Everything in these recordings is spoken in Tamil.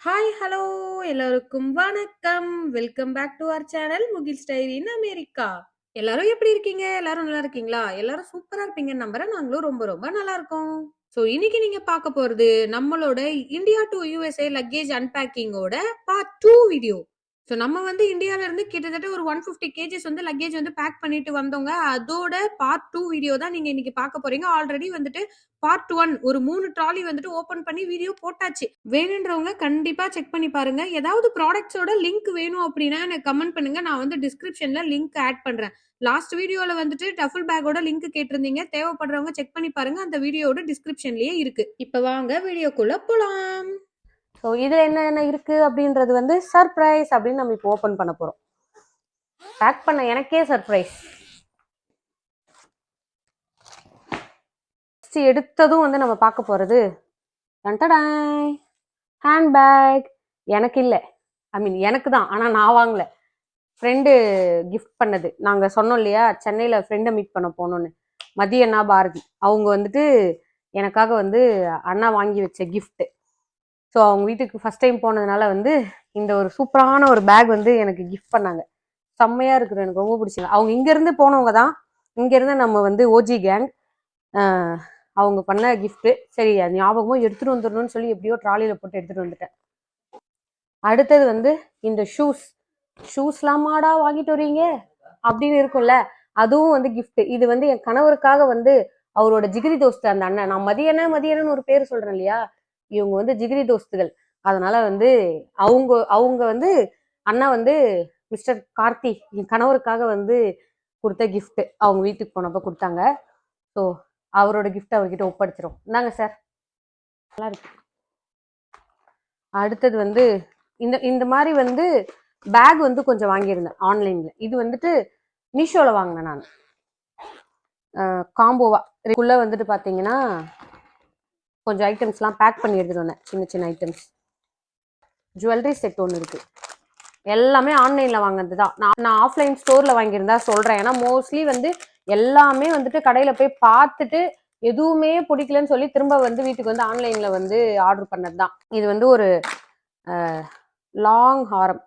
ஹாய் ஹலோ எல்லாருக்கும் வணக்கம். Welcome back to our channel Mugil's diary in America. எல்லாரும் எப்படி இருக்கீங்க? எல்லாரும் நல்லா இருக்கீங்களா? எல்லாரும் சூப்பரா இருப்பீங்கன்னு நம்புறேன். நாங்களும் ரொம்ப ரொம்ப நல்லா இருக்கோம். ஸோ இன்னைக்கு நீங்க பார்க்க போறது நம்மளோட இந்தியா டு யுஎஸ்ஏ லக்கேஜ் அன்பேக்கிங்கோட பார்ட் 2 வீடியோ. ஸோ நம்ம வந்து இந்தியால இருந்து கிட்டத்தட்ட ஒரு 150 கேஜஸ் வந்து லக்கேஜ் வந்து பேக் பண்ணிட்டு வந்தோங்க. அதோட பார்ட் 2 வீடியோ தான் நீங்க இன்னைக்கு பார்க்க போறீங்க. ஆல்ரெடி வந்துட்டு பார்ட் 1 ஒரு 3 ட்ராலி வந்துட்டு ஓபன் பண்ணி வீடியோ போட்டாச்சு. வேணுன்றவங்க கண்டிப்பா செக் பண்ணி பாருங்க. ஏதாவது ப்ராடக்ட்ஸோட லிங்க் வேணும் அப்படின்னா எனக்கு கமெண்ட் பண்ணுங்க. நான் வந்து டிஸ்கிரிப்ஷன்ல லிங்க் ஆட் பண்றேன். லாஸ்ட் வீடியோல வந்துட்டு டஃபில் பேக்கோட லிங்க் கேட்டிருந்தீங்க. தேவைப்படுறவங்க செக் பண்ணி பாருங்க. அந்த வீடியோட டிஸ்கிரிப்ஷன்லயே இருக்கு. இப்ப வாங்க வீடியோக்குள்ள போலாம். ஸோ இதில் என்னென்ன இருக்குது அப்படின்றது வந்து சர்ப்ரைஸ் அப்படின்னு நம்ம இப்போ ஓப்பன் பண்ண போகிறோம். பேக் பண்ண எனக்கே சர்ப்ரைஸ். எடுத்ததும் வந்து நம்ம பார்க்க போகிறது டன்டடாய் ஹேண்ட்பேக். எனக்கு இல்லை, எனக்கு தான், ஆனால் நான் வாங்கல. ஃப்ரெண்டு கிஃப்ட் பண்ணது. நாங்கள் சொன்னோம் இல்லையா, சென்னையில் ஃப்ரெண்டை மீட் பண்ண போனோன்னு. மதியண்ணா பாரதி அவங்க வந்துட்டு எனக்காக வந்து அண்ணா வாங்கி வச்ச கிஃப்ட்டு. ஸோ அவங்க வீட்டுக்கு ஃபஸ்ட் டைம் போனதுனால வந்து இந்த ஒரு சூப்பரான ஒரு பேக் வந்து எனக்கு கிஃப்ட் பண்ணாங்க. செம்மையாக இருக்குது, எனக்கு ரொம்ப பிடிச்சிங்க. அவங்க இங்கேருந்து போனவங்க தான். இங்கேருந்து நம்ம வந்து ஓஜி கேங் அவங்க பண்ண கிஃப்ட்டு. சரி, அது ஞாபகமும் எடுத்துகிட்டு வந்துடணும்னு சொல்லி எப்படியோ ட்ராலியில் போட்டு எடுத்துகிட்டு வந்துட்டேன். அடுத்தது வந்து இந்த ஷூஸ்லாமாடா வாங்கிட்டு வரீங்க அப்படின்னு இருக்கும்ல, அதுவும் வந்து கிஃப்ட். இது வந்து என் கணவருக்காக வந்து அவரோட ஜிகிரி தோஸ்து அந்த அண்ணன், நான் மதியன்னு ஒரு பேர் சொல்றேன் இல்லையா, இவங்க வந்து ஜிகிரி தோஸ்துகள். அதனால வந்து அவங்க அவங்க வந்து அண்ணா வந்து மிஸ்டர் கார்த்தி என் கணவருக்காக வந்து கொடுத்த கிஃப்ட். அவங்க வீட்டுக்கு போனப்ப கொடுத்தாங்க. ஸோ அவரோட கிஃப்ட் அவர்கிட்ட ஒப்படைச்சிரும். இந்தாங்க சார், நல்லா இருக்கு. அடுத்தது வந்து இந்த இந்த மாதிரி வந்து பேக் வந்து கொஞ்சம் வாங்கியிருந்தேன் ஆன்லைன்ல. இது வந்துட்டு மீஷோல வாங்கினேன் நான், காம்போவா. இதுக்குள்ள வந்துட்டு பார்த்தீங்கன்னா கொஞ்சம் ஐட்டம்ஸ்லாம் பேக் பண்ணி எடுத்துட்டு வந்தேன். சின்ன சின்ன ஐட்டம்ஸ், ஜுவல்லரி செட் ஒன்று இருக்கு. எல்லாமே ஆன்லைன்ல வாங்கினது தான். நான் ஆஃப்லைன் ஸ்டோர்ல வாங்கியிருந்தா சொல்றேன். ஏன்னா மோஸ்ட்லி வந்து எல்லாமே வந்துட்டு கடையில போய் பார்த்துட்டு எதுவுமே பிடிக்கலன்னு சொல்லி திரும்ப வந்து வீட்டுக்கு வந்து ஆன்லைன்ல வந்து ஆர்டர் பண்ணது தான். இது வந்து ஒரு லாங் ஹாரம்,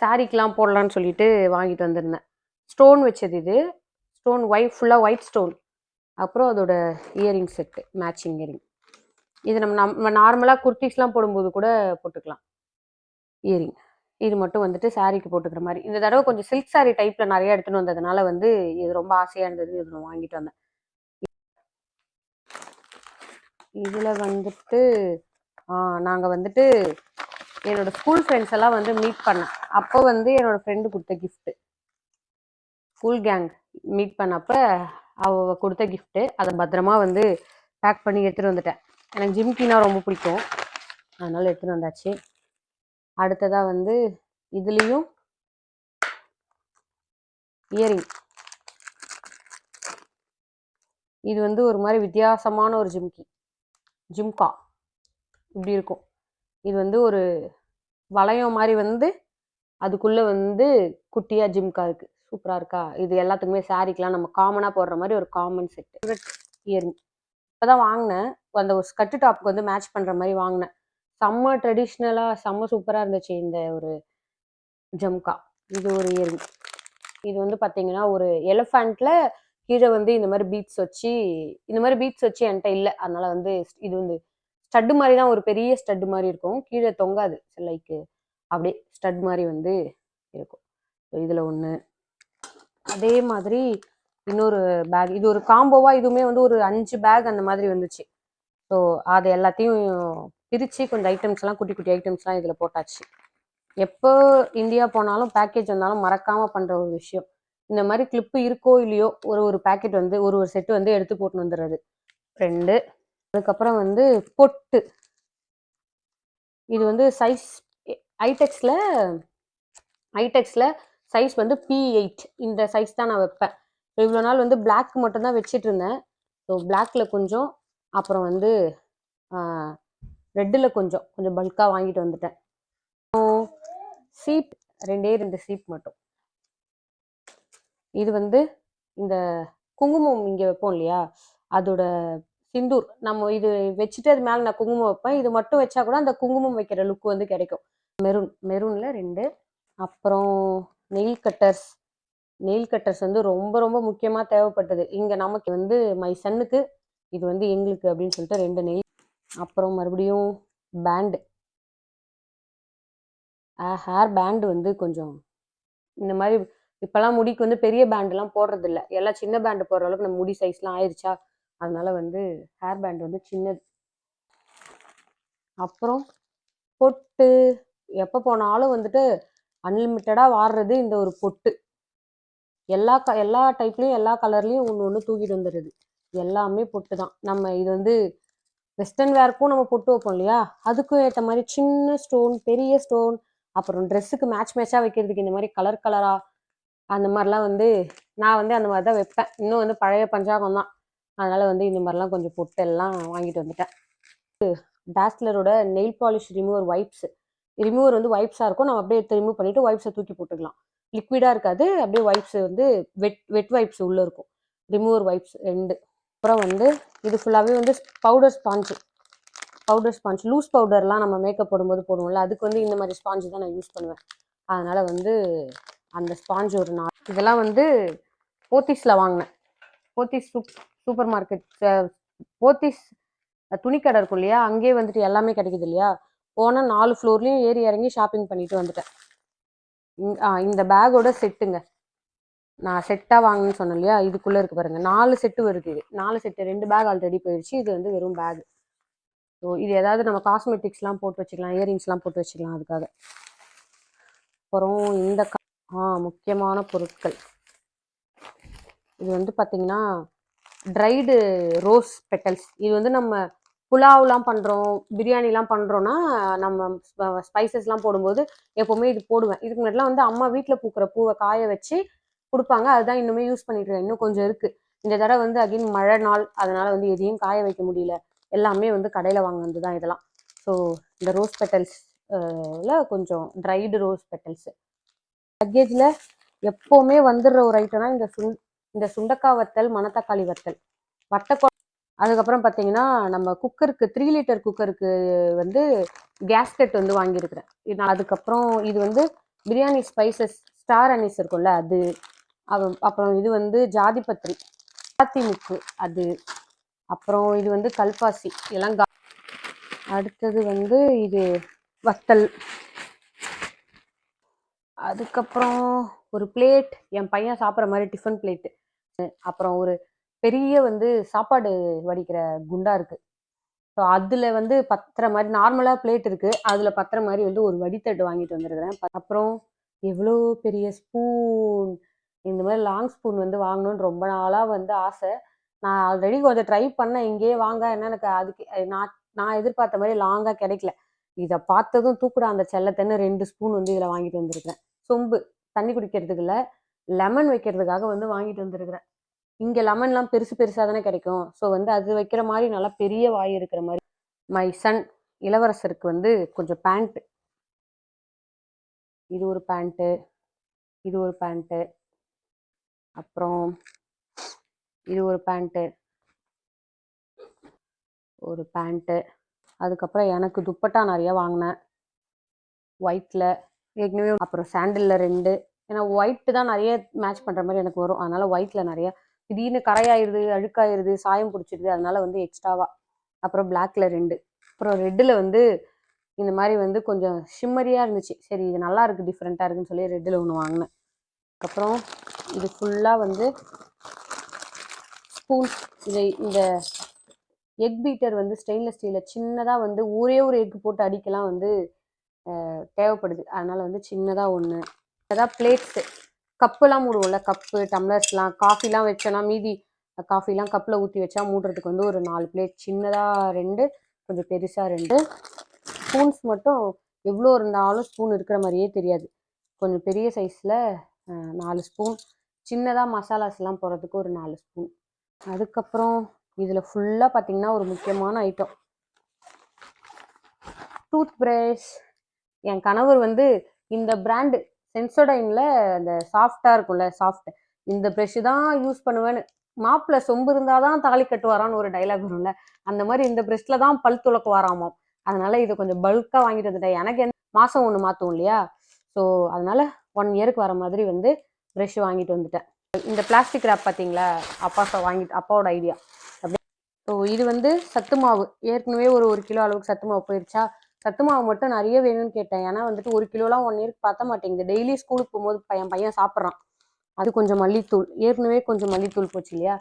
சாரிக்கெலாம் போடலான்னு சொல்லிட்டு வாங்கிட்டு வந்திருந்தேன். ஸ்டோன் வச்சது இது. ஸ்டோன் ஃபுல்லாக ஒயிட் ஸ்டோன். அப்புறம் அதோட இயரிங் செட்டு, மேட்சிங் இயரிங். இது நம்ம நார்மலாக குர்த்திஸ்லாம் போடும்போது கூட போட்டுக்கலாம் இயரிங். இது மட்டும் வந்துட்டு சாரிக்கு போட்டுக்கிற மாதிரி. இந்த தடவை கொஞ்சம் சில்க் சாரி டைப்பில் நிறைய எடுத்துகிட்டு வந்ததுனால வந்து இது ரொம்ப ஆசையாக இருந்தது. இது நான் வாங்கிட்டு வந்தேன். இதில் வந்துட்டு நாங்கள் வந்துட்டு என்னோட ஸ்கூல் ஃப்ரெண்ட்ஸ் எல்லாம் வந்து மீட் பண்ணேன். அப்போ வந்து என்னோட ஃப்ரெண்டு கொடுத்த கிஃப்ட்டு, ஸ்கூல் கேங் மீட் பண்ணப்ப அவ கொடுத்த கிஃப்ட்டு. அதை பத்திரமா வந்து பேக் பண்ணி எடுத்துகிட்டு வந்துட்டேன். எனக்கு ஜிம்கினா ரொம்ப பிடிக்கும், அதனால எடுத்துகிட்டு வந்தாச்சு. அடுத்ததாக வந்து இதுலேயும் இயரிங். இது வந்து ஒரு மாதிரி வித்தியாசமான ஒரு ஜிம்கா இப்படி இருக்கும். இது வந்து ஒரு வளையம் மாதிரி வந்து அதுக்குள்ளே வந்து குட்டியாக ஜிம்கா இருக்குது. சூப்பராக இருக்கா? இது எல்லாத்துக்குமே சாரிக்கெலாம் நம்ம காமனாக போடுற மாதிரி ஒரு காமன் செட்டு இயரிங். இப்போ தான் வாங்கினேன். அந்த ஒரு ஸ்கர்ட் டாப்புக்கு வந்து மேட்ச் பண்ணுற மாதிரி வாங்கினேன். செம்ம ட்ரெடிஷ்னலாக செம்ம சூப்பராக இருந்துச்சு இந்த ஒரு ஜம்கா. இது ஒரு இயரிங். இது வந்து பார்த்தீங்கன்னா ஒரு எலிஃபண்ட்டில் கீழே வந்து இந்த மாதிரி பீட்ஸ் வச்சு என்கிட்ட இல்லை. அதனால வந்து இது வந்து ஸ்டட்டு மாதிரி தான், ஒரு பெரிய ஸ்டட்டு மாதிரி இருக்கும். கீழே தொங்காது, லைக்கு அப்படியே ஸ்டட் மாதிரி வந்து இருக்கும். ஸோ இதில் ஒன்று. அதே மாதிரி இன்னொரு பேக். இது ஒரு காம்போவாக இதுவுமே வந்து ஒரு 5 பேக் அந்த மாதிரி வந்துச்சு. ஸோ அது எல்லாத்தையும் பிரித்து கொஞ்சம் ஐட்டம்ஸ்லாம், குட்டி குட்டி ஐட்டம்ஸ்லாம் இதில் போட்டாச்சு. எப்போ இந்தியா போனாலும் பேக்கேஜ் வந்தாலும் மறக்காமல் பண்ணுற ஒரு விஷயம், இந்த மாதிரி கிளிப்பு இருக்கோ இல்லையோ ஒரு பேக்கெட் வந்து ஒரு செட்டு வந்து எடுத்து போட்டு வந்துடுறது. 2. அதுக்கப்புறம் வந்து பொட்டு. இது வந்து சைஸ் ஐடெக்ஸில் சைஸ் வந்து P8. இந்த சைஸ் தான் நான் வைப்பேன். இவ்வளோ நாள் வந்து பிளாக் மட்டும்தான் வச்சுட்டு இருந்தேன். ஸோ பிளாக்கில் கொஞ்சம், அப்புறம் வந்து ரெட்டில் கொஞ்சம் பல்காக வாங்கிட்டு வந்துட்டேன். சீப் 2 சீப் மட்டும். இது வந்து இந்த குங்குமம் இங்கே வைப்போம் இல்லையா, அதோட சிந்தூர் நம்ம இது வச்சுட்டு அது மேலே நான் குங்குமம் வைப்பேன். இது மட்டும் வச்சா கூட அந்த குங்குமம் வைக்கிற லுக் வந்து கிடைக்கும். மெரூனில் 2. அப்புறம் நெயில் கட்டர்ஸ். நெயில் கட்டர்ஸ் வந்து ரொம்ப ரொம்ப முக்கியமாக தேவைப்பட்டது. இங்கே நமக்கு வந்து மை சன்னுக்கு, இது வந்து எங்களுக்கு அப்படின்னு சொல்லிட்டு 2 நெயில். அப்புறம் மறுபடியும் பேண்டு. ஹேர் பேண்டு வந்து கொஞ்சம் இந்த மாதிரி இப்போல்லாம் முடிக்கு வந்து பெரிய பேண்டெல்லாம் போடுறது இல்லை. எல்லாம் சின்ன பேண்டு போடுற அளவுக்கு நம்ம முடி சைஸ்லாம் ஆயிடுச்சா, அதனால வந்து ஹேர் பேண்ட் வந்து சின்னது. அப்புறம் பொட்டு. எப்போ போனாலும் வந்துட்டு அன்லிமிட்டடாக வாடுறது இந்த ஒரு பொட்டு. எல்லா டைப்லேயும் எல்லா கலர்லேயும் ஒன்று ஒன்று தூக்கிட்டு வந்துடுது. எல்லாமே பொட்டு தான். நம்ம இது வந்து வெஸ்டர்ன் வேர்க்கும் நம்ம பொட்டு வைப்போம் இல்லையா, அதுக்கும் ஏற்ற மாதிரி சின்ன ஸ்டோன், பெரிய ஸ்டோன், அப்புறம் ட்ரெஸ்ஸுக்கு மேட்சாக வைக்கிறதுக்கு இந்த மாதிரி கலர் கலராக அந்த மாதிரிலாம் வந்து நான் வந்து அந்த மாதிரி தான் வைப்பேன். இன்னும் வந்து பழைய பஞ்சாங்கம் தான். அதனால் வந்து இந்த மாதிரிலாம் கொஞ்சம் பொட்டு எல்லாம் வாங்கிட்டு வந்துட்டேன். டாஸ்லரோட nail polish remover wipes. Remover வந்து வைப்ஸாக இருக்கும். நம்ம அப்படியே எடுத்து ரிமூவ் பண்ணிவிட்டு வைப்ஸை தூக்கி போட்டுக்கலாம். லிக்விடாக இருக்காது. அப்படியே வைப்ஸ் வந்து வெட் வைப்ஸ் உள்ளே இருக்கும். Remover wipes 2. அப்புறம் வந்து இது ஃபுல்லாகவே வந்து பவுடர் ஸ்பாஞ்ச் லூஸ் பவுடர்லாம் நம்ம மேக்கப் போடும்போது போடுவோம்ல, அதுக்கு வந்து இந்த மாதிரி ஸ்பாஞ்சு தான் நான் யூஸ் பண்ணுவேன். அதனால் வந்து அந்த ஸ்பாஞ்ச் ஒரு 4. இதெல்லாம் வந்து போத்தீஸில் வாங்கினேன். போத்தீஸ் சூப்பர் மார்க்கெட், போத்தீஸ் துணிக்கடை இருக்கும் இல்லையா, அங்கேயே வந்துட்டு எல்லாமே கிடைக்குது இல்லையா. போனால் 4 ஃப்ளோர்லேயும் ஏறி இறங்கி ஷாப்பிங் பண்ணிட்டு வந்துட்டேன். இந்த பேக்கோட செட்டுங்க. நான் செட்டாக வாங்கினேன்னு சொன்னேன் இல்லையா, இதுக்குள்ளே இருக்கு பாருங்கள், 4 செட்டு வருது. இது 4 செட்டு. 2 பேக் ஆல்ரெடி போயிடுச்சு. இது வந்து வெறும் பேக். ஸோ இது ஏதாவது நம்ம காஸ்மெட்டிக்ஸ்லாம் போட்டு வச்சுக்கலாம், இயரிங்ஸ்லாம் போட்டு வச்சுக்கலாம் அதுக்காக. அப்புறம் இந்த முக்கியமான பொருட்கள். இது வந்து பார்த்திங்கன்னா ட்ரைடு ரோஸ் பெட்டல்ஸ். இது வந்து நம்ம புலாவ்லாம் பண்ணுறோம், பிரியாணிலாம் பண்ணுறோன்னா நம்ம ஸ்பைசஸ்லாம் போடும்போது எப்போவுமே இது போடுவேன். இதுக்கு முன்னாடிலாம் வந்து அம்மா வீட்டில் பூக்கிற பூவை காய வச்சு கொடுப்பாங்க. அதுதான் இன்னுமே யூஸ் பண்ணிட்டு இருக்கேன். இன்னும் கொஞ்சம் இருக்குது. இந்த தடவை வந்து அகைன் மழை நாள், அதனால் வந்து எதையும் காய வைக்க முடியல. எல்லாமே வந்து கடையில் வாங்கினது தான் இதெல்லாம். ஸோ இந்த ரோஸ் பெட்டல்ஸில் கொஞ்சம் ட்ரைடு ரோஸ் பெட்டல்ஸு. லக்கேஜில் எப்போவுமே வந்துடுற ஒரு ஐட்டம்னா இந்த சுண்டக்காய் வத்தல், மணத்தக்காளி வத்தல், அதுக்கப்புறம் பார்த்தீங்கன்னா நம்ம குக்கருக்கு 3 லிட்டர் குக்கருக்கு வந்து கேஸ்கெட் வந்து வாங்கியிருக்கிறேன். அதுக்கப்புறம் இது வந்து பிரியாணி ஸ்பைசஸ் ஸ்டார் அனீஸ் இருக்கும்ல அது. அப்புறம் இது வந்து ஜாதிபத்திரி, முக்கு அது. அப்புறம் இது வந்து கல்பாசி. இதெல்லாம் அடுத்தது வந்து இது வத்தல். அதுக்கப்புறம் ஒரு பிளேட், என் பையன் சாப்பிட்ற மாதிரி டிஃபன் பிளேட்டு. அப்புறம் ஒரு பெரிய வந்து சாப்பாடு வடிக்கிற குண்டா இருக்குது. ஸோ அதில் வந்து பத்துற மாதிரி நார்மலாக பிளேட் இருக்குது, அதில் பத்துற மாதிரி வந்து ஒரு வடித்தட்டு வாங்கிட்டு வந்துருக்கிறேன். அப்புறம் எவ்வளோ பெரிய ஸ்பூன். இந்த மாதிரி லாங் ஸ்பூன் வந்து வாங்கணுன்னு ரொம்ப நாளாக வந்து ஆசை. நான் ஆல்ரெடி கொஞ்சம் ட்ரை பண்ணேன் இங்கேயே வாங்க. என்ன எனக்கு அதுக்கு நான் எதிர்பார்த்த மாதிரி லாங்காக கிடைக்கல. இதை பார்த்ததும் தூக்குடா அந்த செல்லத்தன்னு 2 ஸ்பூன் வந்து இதில் வாங்கிட்டு வந்துருக்கிறேன். சொம்பு தண்ணி குடிக்கிறதுக்கு இல்லை, லெமன் வைக்கிறதுக்காக வந்து வாங்கிட்டு வந்துருக்கிறேன். இங்கே லெமன்லாம் பெருசு பெருசாக தானே கிடைக்கும். ஸோ வந்து அது வைக்கிற மாதிரி நல்லா பெரிய வாய் இருக்கிற மாதிரி. மை சன் இளவரசருக்கு வந்து கொஞ்சம் பேண்ட்டு. இது ஒரு பேண்ட்டு, இது ஒரு பேண்ட்டு, அப்புறம் இது ஒரு பேண்ட்டு, ஒரு பேண்ட்டு. அதுக்கப்புறம் எனக்கு துப்பட்டா நிறையா வாங்கினேன் ஒயிட்டில் ஏற்கனவே. அப்புறம் சாண்டிலில் 2. ஏன்னா ஒயிட்டு தான் நிறைய மேட்ச் பண்ணுற மாதிரி எனக்கு வரும். அதனால் ஒயிட்டில் நிறையா. திடீர்னு கரையாயிருது, அழுக்காயிருது, சாயம் பிடிச்சிடுது, அதனால வந்து எக்ஸ்ட்ராவாக. அப்புறம் பிளாக்ல 2. அப்புறம் ரெட்டில் வந்து இந்த மாதிரி வந்து கொஞ்சம் ஷிம்மரியாக இருந்துச்சு. சரி இது நல்லா இருக்குது, டிஃப்ரெண்ட்டாக இருக்குன்னு சொல்லி ரெட்டில் ஒன்று வாங்கினேன். அப்புறம் இது ஃபுல்லாக வந்து ஸ்பூன். இந்த எக் பீட்டர் வந்து ஸ்டெயின்லெஸ் ஸ்டீலில் சின்னதாக வந்து ஒரே ஒரு எக் போட்டு அடிக்கலாம் வந்து தேவைப்படுது. அதனால் வந்து சின்னதாக ஒன்று. ஏதாவது பிளேட்ஸு, கப்புலாம் மூடுவோம்ல, கப்பு டம்ளர்ஸ்லாம், காஃபிலாம் வச்சோன்னா மீதி காஃபிலாம் கப்பில் ஊற்றி வச்சா மூடுறதுக்கு வந்து ஒரு 4 பிளேட். சின்னதாக 2, கொஞ்சம் பெருசாக 2. ஸ்பூன்ஸ் மட்டும் எவ்வளோ இருந்தாலும் ஸ்பூன் இருக்கிற மாதிரியே தெரியாது. கொஞ்சம் பெரிய சைஸில் 4 ஸ்பூன். சின்னதாக மசாலாஸ்லாம் போடுறதுக்கு ஒரு 4 ஸ்பூன். அதுக்கப்புறம் இதில் ஃபுல்லாக பார்த்திங்கன்னா ஒரு முக்கியமான ஐட்டம், டூத் ப்ரஷ். என் கணவர் வந்து இந்த பிராண்டு சென்சோடைனில் அந்த சாஃப்டாக இருக்கும்ல, சாஃப்ட், இந்த ப்ரெஷ்ஷு தான் யூஸ் பண்ணுவேன்னு மாப்பிள்ள சொம்பு இருந்தாதான் தாலி கட்டுவாரான்னு ஒரு டைலாக் வரும்ல, அந்த மாதிரி இந்த பிரஷ்ல தான் பல் துலக்குவாராமாம். அதனால இது கொஞ்சம் பல்கா வாங்கிட்டு வந்துட்டேன். எனக்கு மாசம் ஒன்று மாத்தும் இல்லையா, ஸோ அதனால 1 இயருக்கு வர மாதிரி வந்து ப்ரஷ் வாங்கிட்டு வந்துட்டேன். இந்த பிளாஸ்டிக் ரேப் பார்த்தீங்களா, அப்பாவோட ஐடியா. ஸோ இது வந்து சத்து மாவு, ஏற்கனவே ஒரு 1 கிலோ அளவுக்கு சத்து மாவு போயிடுச்சா. சத்து மாவு மட்டும் நிறைய வேணும்னு கேட்டேன். ஏன்னா வந்துட்டு 1 கிலோலாம் 1 இயருக்கு பத்த மாட்டேங்குது. டெய்லி ஸ்கூலுக்கு போகும்போது என் பையன் சாப்பிட்றான். அது கொஞ்சம் மல்லித்தூள், ஏற்கனவே கொஞ்சம் மல்லித்தூள் போச்சு இல்லையா.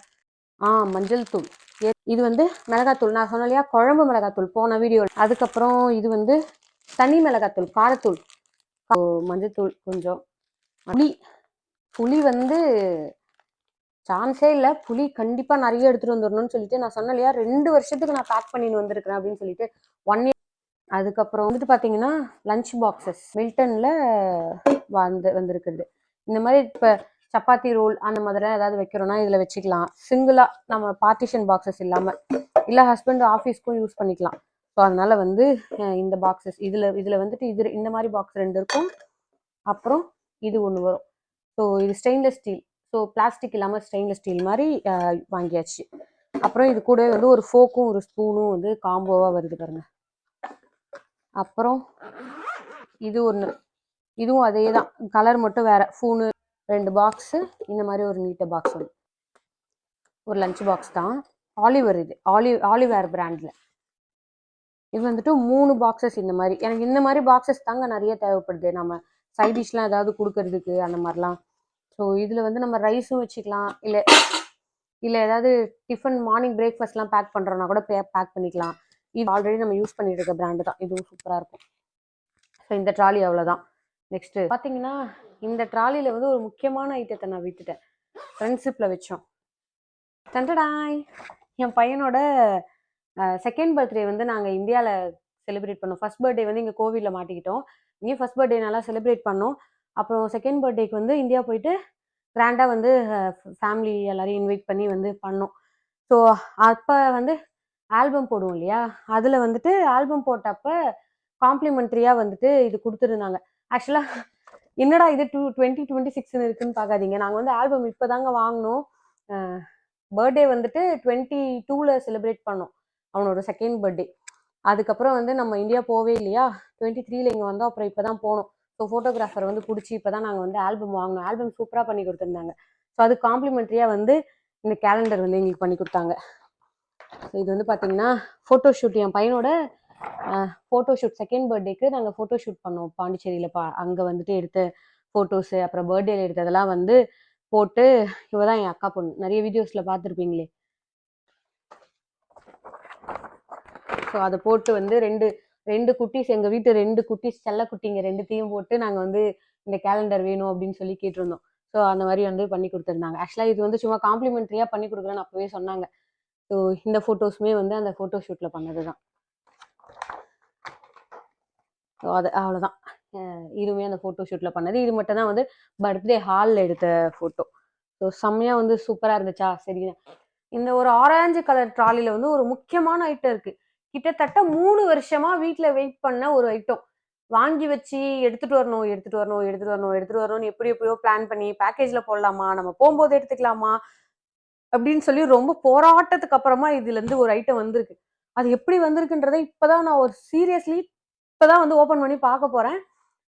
மஞ்சள் தூள், இது வந்து மிளகாத்தூள், நான் சொன்னேன் இல்லையா குழம்பு மிளகாத்தூள் போன வீடியோ. அதுக்கப்புறம் இது வந்து தனி மிளகாத்தூள், காரத்தூள், மஞ்சத்தூள் கொஞ்சம், புளி வந்து சான்ஸே இல்லை. புளி கண்டிப்பா நிறைய எடுத்துட்டு வந்துடணும்னு சொல்லிட்டு நான் சொன்னேன் இல்லையா, 2 வருஷத்துக்கு நான் பேக் பண்ணின்னு வந்திருக்கிறேன் அப்படின்னு சொல்லிட்டு 1 இயர். அதுக்கப்புறம் வந்துட்டு பாத்தீங்கன்னா லஞ்ச் பாக்ஸஸ் மில்டன்ல வந்திருக்குது. இந்த மாதிரி இப்ப சப்பாத்தி ரோல் அந்த மாதிரி ஏதாவது வைக்கிறோம்னா இதுல வச்சுக்கலாம். சிங்கிளா நம்ம பார்ட்டிஷன் பாக்ஸஸ் இல்லாம, இல்ல ஹஸ்பண்ட் ஆஃபீஸ்க்கும் யூஸ் பண்ணிக்கலாம். ஸோ அதனால வந்து இந்த பாக்ஸஸ் இதுல வந்துட்டு இந்த மாதிரி பாக்ஸ் 2 இருக்கும். அப்புறம் இது ஒன்று வரும். ஸோ இது ஸ்டெயின்லெஸ் ஸ்டீல், ஸோ பிளாஸ்டிக் இல்லாமல் ஸ்டெயின்லெஸ் ஸ்டீல் மாதிரி வாங்கியாச்சு. அப்புறம் இது கூட வந்து ஒரு ஃபோக்கும் ஒரு ஸ்பூனும் வந்து காம்போவாக வருது பாருங்க. அப்புறம் இது ஒன்று, இதுவும் அதே தான், கலர் மட்டும் வேற. ஃபூனு 2 பாக்ஸு, இந்த மாதிரி ஒரு நீட்ட பாக்ஸ் ஒன்று, ஒரு லஞ்ச் பாக்ஸ் தான். ஆலிவர், இது ஆலிவேர் பிராண்டில். இது வந்துட்டு 3 பாக்ஸஸ். இந்த மாதிரி எனக்கு இந்த மாதிரி பாக்ஸஸ் தாங்க நிறைய தேவைப்படுது, நம்ம சைட் டிஷ்லாம் ஏதாவது கொடுக்கறதுக்கு அந்த மாதிரிலாம். ஸோ இதில் வந்து நம்ம ரைஸும் வச்சுக்கலாம், இல்லை ஏதாவது டிஃபன் மார்னிங் பிரேக்ஃபாஸ்ட்லாம் பேக் பண்ணுறோன்னா கூட பேக் பண்ணிக்கலாம். இது ஆல்ரெடி நம்ம யூஸ் பண்ணிட்டு இருக்க பிராண்டு தான், இதுவும் சூப்பராக இருக்கும். ஸோ இந்த ட்ராலி அவ்வளோதான். நெக்ஸ்ட்டு பார்த்தீங்கன்னா இந்த ட்ராலியில் வந்து ஒரு முக்கியமான ஐட்டத்தை நான் விட்டுட்டேன். ஃப்ரெண்ட்ஷிப்பில் வச்சோம். தண்டடாய், என் பையனோட செகண்ட் பர்த்டே வந்து நாங்கள் இந்தியாவில் செலிப்ரேட் பண்ணோம். ஃபர்ஸ்ட் பர்த்டே வந்து இங்கே கோவிலில் மாட்டிக்கிட்டோம். இங்கேயும் ஃபர்ஸ்ட் பர்த்டே நல்லா செலிப்ரேட் பண்ணோம். அப்புறம் செகண்ட் பர்த்டேக்கு வந்து இந்தியா போயிட்டு கிராண்டாக வந்து ஃபேமிலி எல்லாரையும் இன்வைட் பண்ணி வந்து பண்ணோம். ஸோ அப்போ வந்து ஆல்பம் போடுவோம் இல்லையா, அதில் வந்துட்டு ஆல்பம் போட்டப்ப காம்ப்ளிமெண்ட்ரியாக வந்துட்டு இது கொடுத்துருந்தாங்க. ஆக்சுவலாக என்னடா இது 2026 இருக்குன்னு பார்க்காதீங்க, நாங்கள் வந்து ஆல்பம் இப்போ தாங்க வாங்கினோம். பர்த்டே வந்துட்டு 22ல் செலிப்ரேட் பண்ணோம், அவனோட செகண்ட் பர்த்டே. அதுக்கப்புறம் வந்து நம்ம இந்தியா போவே இல்லையா, 23ல் இங்கே வந்தோம். அப்புறம் இப்போ தான் போனோம். ஸோ ஃபோட்டோகிராஃபர் வந்து பிடிச்சி இப்போ தான் நாங்கள் வந்து ஆல்பம் வாங்கினோம். ஆல்பம் சூப்பராக பண்ணி கொடுத்துருந்தாங்க. ஸோ அது காம்ப்ளிமெண்ட்ரியாக வந்து இந்த கேலண்டர் வந்து எங்களுக்கு பண்ணி கொடுத்தாங்க. ஸோ இது வந்து பார்த்தீங்கன்னா ஃபோட்டோ ஷூட், என் பையனோட ஃபோட்டோ ஷூட் செகண்ட் பர்த்டேக்கு நாங்கள் ஃபோட்டோ ஷூட் பண்ணோம் பாண்டிச்சேரியில். அங்கே வந்துட்டு எடுத்த ஃபோட்டோஸு, அப்புறம் பர்த்டேல எடுத்ததெல்லாம் வந்து போட்டு, இவ தான் என் அக்கா பொண்ணு, நிறைய வீடியோஸில் பார்த்துருப்பீங்களே. ஸோ அதை போட்டு வந்து ரெண்டு குட்டீஸ், எங்கள் வீட்டு 2 குட்டீஸ் செல்ல குட்டிங்க 2த்தையும் போட்டு நாங்கள் வந்து இந்த கேலண்டர் வேணும் அப்படின்னு சொல்லி கேட்டிருந்தோம். ஸோ அந்த மாதிரி வந்து பண்ணி கொடுத்துருந்தாங்க. ஆக்சுவலாக இது வந்து சும்மா காம்ப்ளிமெண்ட்ரியாக பண்ணி கொடுக்குறேன்னு அப்போவே சொன்னாங்க. ஸோ இந்த ஃபோட்டோஸுமே வந்து அந்த ஃபோட்டோ ஷூட்டில் பண்ணது தான். ஸோ அது அவ்வளோதான், இதுவுமே அந்த ஃபோட்டோ ஷூட்டில் பண்ணது. இது மட்டும் தான் வந்து பர்த்டே ஹாலில் எடுத்த ஃபோட்டோ. ஸோ செம்மையாக வந்து சூப்பராக இருந்துச்சா. சரி, இந்த ஒரு ஆரஞ்சு கலர் ட்ராலியில் வந்து ஒரு முக்கியமான ஐட்டம் இருக்குது. கிட்டத்தட்ட 3 வருஷமா வீட்டில் வெயிட் பண்ண ஒரு ஐட்டம், வாங்கி வச்சு எடுத்துட்டு வரணும்னு எப்படியோ பிளான் பண்ணி பேக்கேஜில் போடலாமா, நம்ம போகும்போது எடுத்துக்கலாமா அப்படின்னு சொல்லி ரொம்ப போராட்டத்துக்கு அப்புறமா இதுலேருந்து ஒரு ஐட்டம் வந்திருக்கு. அது எப்படி வந்திருக்குன்றதை இப்போதான் நான் ஒரு சீரியஸ்லி இப்போதான் வந்து ஓப்பன் பண்ணி பார்க்க போகிறேன்.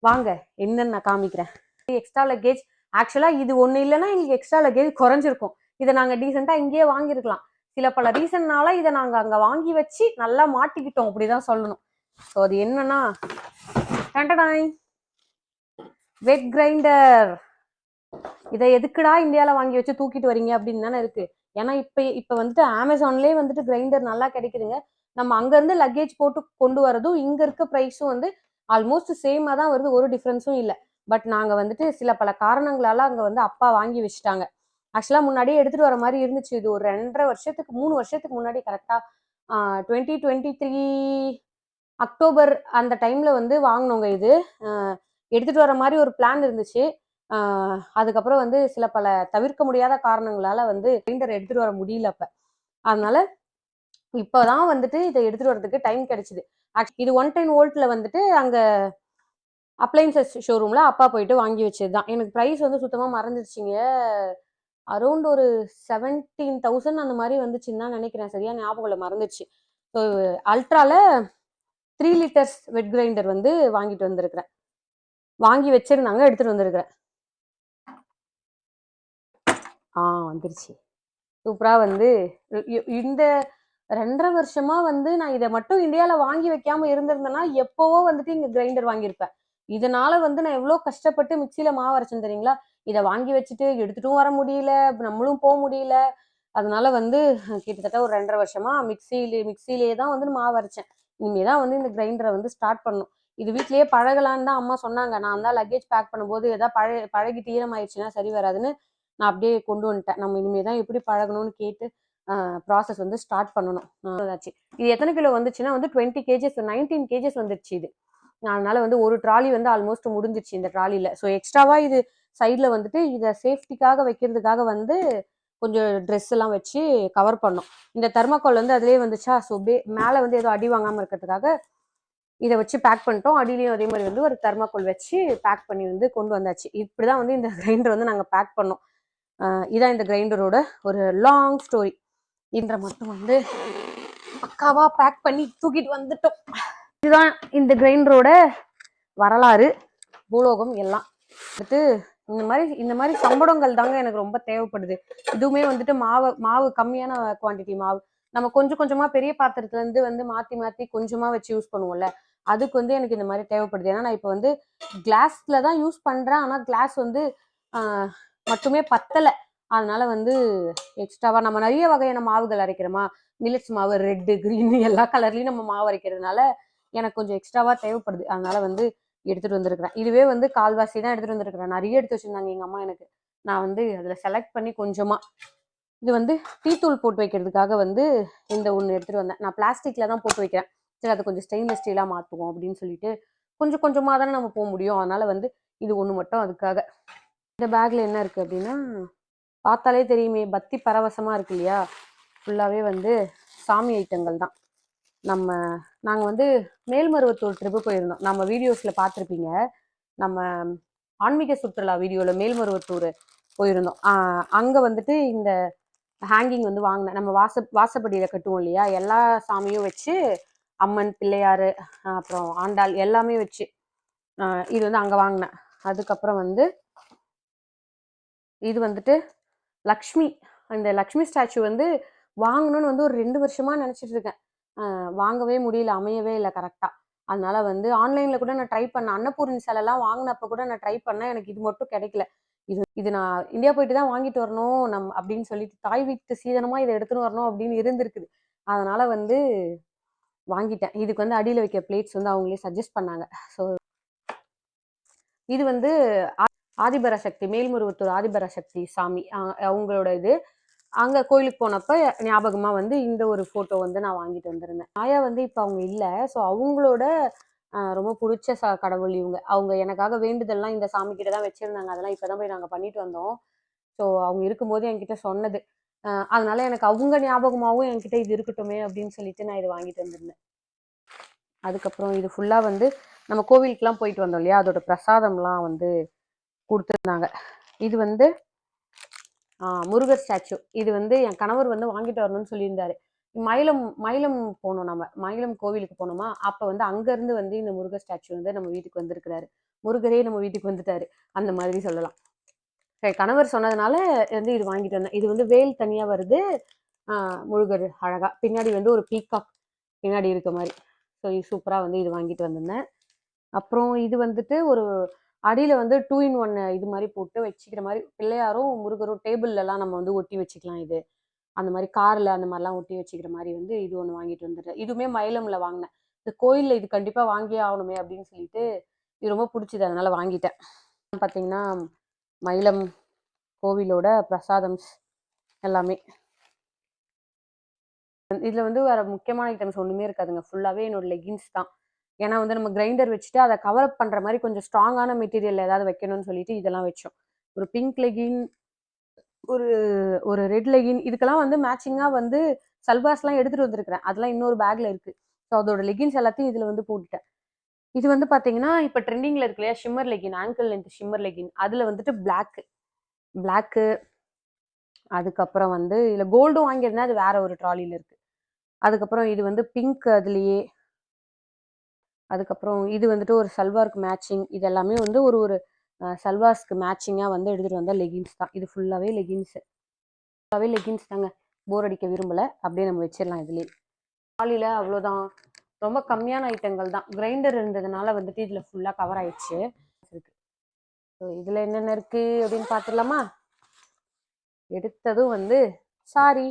வாங்க என்னன்னு நான் காமிக்கிறேன். எக்ஸ்ட்ரா லக்கேஜ், ஆக்சுவலாக இது ஒன்று இல்லைன்னா எங்களுக்கு எக்ஸ்ட்ரா லக்கேஜ் குறைஞ்சிருக்கும். இதை நாங்கள் டீசெண்டாக இங்கேயே வாங்கியிருக்கலாம். சில பல ரீசன்னால இதை நாங்கள் அங்கே வாங்கி வச்சு நல்லா மாட்டிக்கிட்டோம், அப்படிதான் சொல்லணும். ஸோ அது என்னன்னா, வெட் கிரைண்டர். இதை எதுக்குடா இந்தியாவில் வாங்கி வச்சு தூக்கிட்டு வரீங்க அப்படின்னு தானே இருக்கு. ஏன்னா இப்போ வந்துட்டு அமேசான்லேயே வந்துட்டு கிரைண்டர் நல்லா கிடைக்குதுங்க. நம்ம அங்கேருந்து லக்கேஜ் போட்டு கொண்டு வரதும் இங்கே இருக்க ப்ரைஸும் வந்து ஆல்மோஸ்ட் சேமாக தான் வருது, ஒரு டிஃப்ரென்ஸும் இல்லை. பட் நாங்கள் வந்துட்டு சில பல காரணங்களால அங்கே வந்து அப்பா வாங்கி வச்சுட்டாங்க. ஆக்சுவலாக முன்னாடியே எடுத்துகிட்டு வர மாதிரி இருந்துச்சு. இது ஒரு 3 வருஷத்துக்கு முன்னாடி கரெக்டாக 2023 அக்டோபர் அந்த டைமில் வந்து வாங்கினோங்க. இது எடுத்துகிட்டு வர மாதிரி ஒரு பிளான் இருந்துச்சு. அதுக்கப்புறம் வந்து சில பல தவிர்க்க முடியாத காரணங்களால வந்து கிரைண்டர் எடுத்துகிட்டு வர முடியல அப்போ. அதனால இப்போதான் வந்துட்டு இதை எடுத்துகிட்டு வரதுக்கு டைம் கிடைச்சிது. இது 110 வோல்ட்டில் வந்துட்டு அங்கே அப்ளைன்சஸ் ஷோரூமில் அப்பா போயிட்டு வாங்கி வச்சது தான். எனக்கு ப்ரைஸ் வந்து சுத்தமாக மறந்துடுச்சிங்க. அரௌண்ட் ஒரு 17,000 அந்த மாதிரி வந்துச்சுன்னு தான் நினைக்கிறேன். சரியா ஞாபகம் இல்லை, மறந்துச்சு. ஸோ அல்ட்ரால 3 லிட்டர்ஸ் வெட் கிரைண்டர் வந்து வாங்கிட்டு வந்திருக்கிறேன். வாங்கி வச்சிருந்தாங்க, எடுத்துட்டு வந்திருக்கிறேன். வந்துருச்சு. சூப்பரா வந்து இந்த 2.5 வருஷமா வந்து நான் இதை மட்டும் இந்தியால வாங்கி வைக்காம இருந்திருந்தேன்னா எப்பவோ வந்துட்டு இங்க கிரைண்டர் வாங்கியிருப்பேன். இதனால வந்து நான் எவ்வளவு கஷ்டப்பட்டு மிக்சியில மாவு அரைச்சேன் தெரியுங்களா? இதை வாங்கி வச்சுட்டு எடுத்துட்டும் வர முடியல, நம்மளும் போக முடியல. அதனால வந்து கிட்டத்தட்ட ஒரு 2.5 வருஷமா மிக்சியிலேயே தான் வந்து மாவு அரைச்சேன். இனிமேதான் வந்து இந்த கிரைண்டரை வந்து ஸ்டார்ட் பண்ணணும். இது வீட்லயே பழகலான்னு தான் அம்மா சொன்னாங்க. நான் தான் லக்கேஜ் பேக் பண்ணும்போது ஏதாவது பழகிட்டு ஈரமாயிடுச்சுன்னா சரி வராதுன்னு நான் அப்படியே கொண்டு வந்துட்டேன். நம்ம இனிமேதான் எப்படி பழகணும்னு கேட்டு ப்ராசஸ் வந்து ஸ்டார்ட் பண்ணணும். இது எத்தனை கிலோ வந்துச்சுன்னா வந்து 20 கேஜஸ் 19 கேஜஸ் வந்துருச்சு இது. அதனால வந்து ஒரு ட்ராலி வந்து ஆல்மோஸ்ட் முடிஞ்சிருச்சு இந்த ட்ராலியில. ஸோ எக்ஸ்ட்ராவா இது சைட்ல வந்துட்டு இதை சேஃப்டிக்காக வைக்கிறதுக்காக வந்து கொஞ்சம் ட்ரெஸ் எல்லாம் வச்சு கவர் பண்ணோம். இந்த தெர்மாக்கோல் வந்து அதுலேயே வந்துச்சா, ஸோ மேலே வந்து ஏதோ அடி வாங்காமல் இருக்கிறதுக்காக இதை வச்சு பேக் பண்ணிட்டோம். அடியிலையும் அதே மாதிரி வந்து ஒரு தெர்மாக்கோல் வச்சு பேக் பண்ணி வந்து கொண்டு வந்தாச்சு. இப்படிதான் வந்து இந்த கிரைண்டர் வந்து நாங்கள் பேக் பண்ணோம். இதான் இந்த கிரைண்டரோட ஒரு லாங் ஸ்டோரி. இன்ற மட்டும் வந்து பக்காவா பேக் பண்ணி தூக்கிட்டு வந்துட்டோம். இதுதான் இந்த கிரைண்டரோட வரலாறு, பூலோகம் எல்லாம் வந்துட்டு. இந்த மாதிரி சம்படங்கள் தாங்க எனக்கு ரொம்ப தேவைப்படுது. இதுவுமே வந்துட்டு மாவு கம்மியான குவான்டிட்டி மாவு நம்ம கொஞ்சம் கொஞ்சமா பெரிய பாத்திரத்துல இருந்து வந்து மாத்தி மாத்தி கொஞ்சமா வச்சு யூஸ் பண்ணுவோம்ல, அதுக்கு வந்து எனக்கு இந்த மாதிரி தேவைப்படுது. ஏன்னா நான் இப்போ வந்து கிளாஸ்ல தான் யூஸ் பண்றேன். ஆனா கிளாஸ் வந்து மட்டுமே பத்தலை. அதனால வந்து எக்ஸ்ட்ராவா நம்ம நிறைய வகையான மாவுகள் அரைக்கிறோமா, மில்லட்ஸ் மாவு, ரெட்டு, கிரீன் எல்லா கலர்லயும் நம்ம மாவு அரைக்கிறதுனால எனக்கு கொஞ்சம் எக்ஸ்ட்ராவா தேவைப்படுது. அதனால வந்து எடுத்துட்டு வந்திருக்கிறேன். இதுவே வந்து கால்வாசி தான் எடுத்துட்டு வந்திருக்கிறேன். நிறைய எடுத்து வச்சிருந்தாங்க எங்க அம்மா எனக்கு. நான் வந்து அதுல செலக்ட் பண்ணி கொஞ்சமா, இது வந்து டீ தூள் போட்டு வைக்கிறதுக்காக வந்து இந்த ஒன்று எடுத்துட்டு வந்தேன். நான் பிளாஸ்டிக்ல தான் போட்டு வைக்கிறேன். சரி அதை கொஞ்சம் ஸ்டெயின்லெஸ் ஸ்டீலா மாற்றுவோம் அப்படின்னு சொல்லிட்டு கொஞ்சம் கொஞ்சமா தானே நம்ம போக முடியும். அதனால வந்து இது ஒன்று மட்டும் அதுக்காக. இந்த பேக்ல என்ன இருக்கு அப்படின்னா, பார்த்தாலே தெரியுமே, பக்தி பரவசமா இருக்கு இல்லையா? ஃபுல்லாவே வந்து சாமி ஐட்டங்கள் தான். நாங்கள் வந்து மேல்மருவத்தூர் ட்ரிப்பு போயிருந்தோம். நம்ம வீடியோஸில் பார்த்துருப்பீங்க. நம்ம ஆன்மீக சுற்றுலா வீடியோவில் மேல்மருவத்தூர் போயிருந்தோம். அங்கே வந்துட்டு இந்த ஹேங்கிங் வந்து வாங்கினேன். நம்ம வாசப்படியில் கட்டுவோம் இல்லையா, எல்லா சாமியும் வச்சு, அம்மன், பிள்ளையார், அப்புறம் ஆண்டாள் எல்லாமே வச்சு இது வந்து அங்கே வாங்கினேன். அதுக்கப்புறம் வந்து இது வந்துட்டு லக்ஷ்மி, இந்த லக்ஷ்மி ஸ்டாச்சு வந்து வாங்கணும்னு வந்து ஒரு 2 வருஷமா நினச்சிட்டு இருக்கேன். வாங்கவே முடியல, அமையவே இல்லை கரெக்டாக. அதனால வந்து ஆன்லைனில் கூட நான் ட்ரை பண்ணேன். அன்னபூர்ணி சிலைலாம் வாங்கினப்ப கூட நான் ட்ரை பண்ணேன். எனக்கு இது மட்டும் கிடைக்கல. இது நான் இந்தியா போயிட்டு தான் வாங்கிட்டு வரணும் அப்படின்னு சொல்லிட்டு, தாய் வீட்டு சீதனமாக இதை எடுத்துன்னு வரணும் அப்படின்னு இருந்திருக்குது. அதனால வந்து வாங்கிட்டேன். இதுக்கு வந்து அடியில் வைக்க பிளேட்ஸ் வந்து அவங்களே சஜஸ்ட் பண்ணாங்க. ஸோ இது வந்து ஆதிபராசக்தி, மேல்மருவத்தூர் ஆதிபராசக்தி சாமி அவங்களோட இது. அங்க கோயிலுக்கு போனப்ப ஞாபகமா வந்து இந்த ஒரு போட்டோ வந்து நான் வாங்கிட்டு வந்திருந்தேன். ஆயா வந்து இப்ப அவங்க இல்ல. ஸோ அவங்களோட ரொம்ப பிடிச்ச கடவுள் இவங்க. அவங்க எனக்காக வேண்டுதல்லாம் இந்த சாமி கிட்ட தான் வச்சிருந்தாங்க. அதெல்லாம் இப்பதான் போய் நாங்க பண்ணிட்டு வந்தோம். ஸோ அவங்க இருக்கும்போது என்கிட்ட சொன்னது. அதனால எனக்கு அவங்க ஞாபகமாவும் என்கிட்ட இது இருக்கட்டுமே அப்படின்னு சொல்லிட்டு நான் இதை வாங்கிட்டு வந்திருந்தேன். அதுக்கப்புறம் இது ஃபுல்லா வந்து நம்ம கோவிலுக்குலாம் போயிட்டு வந்தோம் இல்லையா, அதோட பிரசாதம்லாம் வந்து கொடுத்துருந்தாங்க. இது வந்து முருகர் ஸ்டாச்சு. இது வந்து என் கணவர் வந்து வாங்கிட்டு வரணும்னு சொல்லியிருந்தாரு. மயிலம் போனோம், நம்ம மயிலம் கோவிலுக்கு போனோமா, அப்ப வந்து அங்க இருந்து வந்து இந்த முருகர் ஸ்டாச்சு வந்து நம்ம வீட்டுக்கு வந்திருக்கிறாரு. முருகரே நம்ம வீட்டுக்கு வந்துட்டாரு, அந்த மாதிரி சொல்லலாம். கணவர் சொன்னதுனால வந்து இது வாங்கிட்டு வந்தேன். இது வந்து வேல் தனியா வருது, முருகர் அழகா பின்னாடி வந்து ஒரு பீகாக் பின்னாடி இருக்க மாதிரி. ஸோ இது சூப்பரா வந்து இது வாங்கிட்டு வந்திருந்தேன். அப்புறம் இது வந்துட்டு ஒரு அடியில வந்து 2 in 1 இது மாதிரி போட்டு வச்சுக்கிற மாதிரி, பிள்ளையாரும் முருகரும் டேபிள்ல எல்லாம் நம்ம வந்து ஒட்டி வச்சுக்கலாம். இது அந்த மாதிரி கார்ல அந்த மாதிரிலாம் ஒட்டி வச்சுக்கிற மாதிரி வந்து இது ஒன்று வாங்கிட்டு வந்துட்டேன். இதுவுமே மயிலம்ல வாங்கினேன். இந்த கோயில்ல இது கண்டிப்பா வாங்கியே ஆகணுமே அப்படின்னு சொல்லிட்டு இது ரொம்ப பிடிச்சது, அதனால வாங்கிட்டேன். பார்த்தீங்கன்னா மயிலம் கோவிலோட பிரசாதம் எல்லாமே. இதுல வந்து வேற முக்கியமான ஐட்டம்ஸ் ஒண்ணுமே இருக்காதுங்க. ஃபுல்லாவே என்னோட லெகின்ஸ் தான். ஏன்னா வந்து நம்ம கிரைண்டர் வச்சுட்டு அதை கவர் அப் பண்ற மாதிரி கொஞ்சம் ஸ்ட்ராங்கான மெட்டீரியல் ஏதாவது வைக்கணும்னு சொல்லிட்டு இதெல்லாம் வச்சோம். ஒரு பிங்க் லெகின், ஒரு ஒரு ரெட் லெகின், இதுக்கெல்லாம் வந்து மேட்சிங்கா வந்து சல்வார்ஸ்லாம் எடுத்துட்டு வந்திருக்கிறேன். அதெல்லாம் இன்னொரு பேக்ல இருக்கு. ஸோ அதோட லெகின்ஸ் எல்லாத்தையும் இதுல வந்து போட்டுட்டேன். இது வந்து பாத்தீங்கன்னா இப்ப ட்ரெண்டிங்ல இருக்கு இல்லையா, shimmer legging, angle length shimmer legging. அதுல வந்துட்டு பிளாக்கு அதுக்கப்புறம் வந்து இதில் கோல்டும் வாங்கியிருந்தேன், அது வேற ஒரு ட்ராலியில் இருக்கு. அதுக்கப்புறம் இது வந்து பிங்க் அதுலேயே. அதுக்கப்புறம் இது வந்துட்டு ஒரு சல்வாருக்கு மேட்சிங். இது எல்லாமே வந்து ஒரு ஒரு சல்வார்ஸ்க்கு மேட்சிங்காக வந்து எடுத்துகிட்டு வந்த லெகின்ஸ் தான். இது ஃபுல்லாகவே லெகின்ஸ் தாங்க. போர் அடிக்க விரும்பலை, அப்படியே நம்ம வச்சிடலாம் இதுலேயே. ட்ராலியில் அவ்வளோதான், ரொம்ப கம்மியான ஐட்டங்கள் தான். கிரைண்டர் இருந்ததுனால வந்துட்டு இதில் ஃபுல்லாக கவர் ஆயிடுச்சு இருக்கு. ஸோ இதில் என்னென்ன இருக்குது அப்படின்னு பார்த்துடலாமா? எடுத்ததும் வந்து சாரி.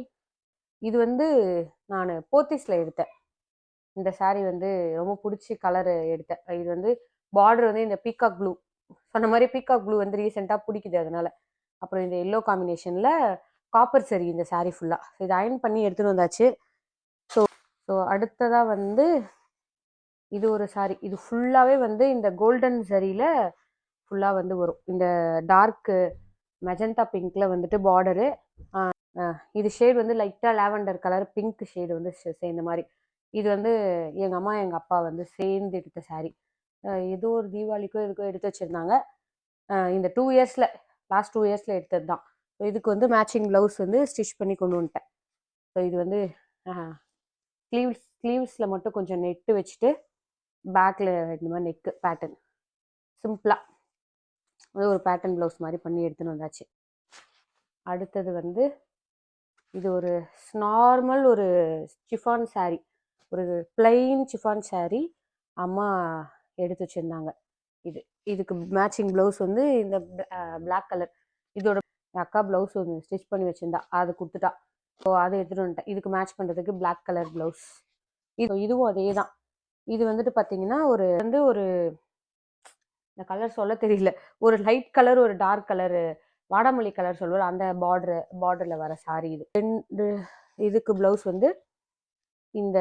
இது வந்து நான் போத்தீஸில் எடுத்தேன். இந்த சாரீ வந்து ரொம்ப பிடிச்சி கலர் எடுத்தேன். இது வந்து பார்டர் வந்து இந்த பீகாக் ப்ளூ, சொன்ன மாதிரி பீகாக் ப்ளூ வந்து ரீசெண்டாக பிடிக்குது அதனால. அப்புறம் இந்த எல்லோ காம்பினேஷனில் காப்பர் சரி இந்த சாரீ ஃபுல்லாக. இது அயன் பண்ணி எடுத்துகிட்டு வந்தாச்சு. ஸோ அடுத்ததாக வந்து இது ஒரு சாரீ. இது ஃபுல்லாகவே வந்து இந்த கோல்டன் சரியில் ஃபுல்லாக வந்து வரும். இந்த டார்க்கு மெஜந்தா பிங்க்கில் வந்துட்டு பார்டரு. இது ஷேட் வந்து லைட்டாக லாவெண்டர் கலர் பிங்க் ஷேடு வந்து சேர்ந்த மாதிரி. இது வந்து எங்கள் அம்மா எங்கள் அப்பா வந்து சேர்ந்து எடுத்த சாரீ. ஏதோ ஒரு தீபாவளிக்கோ இதுக்கோ எடுத்து வச்சுருந்தாங்க. இந்த லாஸ்ட் 2 இயர்ஸில் எடுத்தது தான். ஸோ இதுக்கு வந்து மேட்சிங் ப்ளவுஸ் வந்து ஸ்டிச் பண்ணி கொண்டு வந்துட்டேன். ஸோ இது வந்து ஸ்லீவ்ஸில் மட்டும் கொஞ்சம் நெட்டு வச்சுட்டு பேக்கில் இந்த மாதிரி நெக்கு பேட்டர்ன் சிம்பிளாக அது ஒரு பேட்டர்ன் ப்ளவுஸ் மாதிரி பண்ணி எடுத்துன்னு வந்தாச்சு. அடுத்தது வந்து இது ஒரு நார்மல் ஒரு சிஃபான் சாரீ, ஒரு பிளைன் சிஃபான் சாரீ அம்மா எடுத்து வச்சுருந்தாங்க. இதுக்கு மேட்சிங் ப்ளவுஸ் வந்து இந்த பிளாக் கலர். இதோட அக்கா ப்ளவுஸ் ஒன்று ஸ்டிச் பண்ணி வச்சுருந்தா, அது கொடுத்துட்டா. ஸோ அதை எடுத்துகிட்டு வந்துட்டேன். இதுக்கு மேட்ச் பண்ணுறதுக்கு பிளாக் கலர் ப்ளவுஸ். இதுவும் அதே தான். இது வந்துட்டு பார்த்தீங்கன்னா ஒரு இந்த கலர் சொல்ல தெரியல, ஒரு லைட் கலர் ஒரு டார்க் கலரு வாடாமல்லி கலர் சொல்லுவோம், அந்த பார்டரில் வர சாரீ இது. இதுக்கு ப்ளவுஸ் வந்து இந்த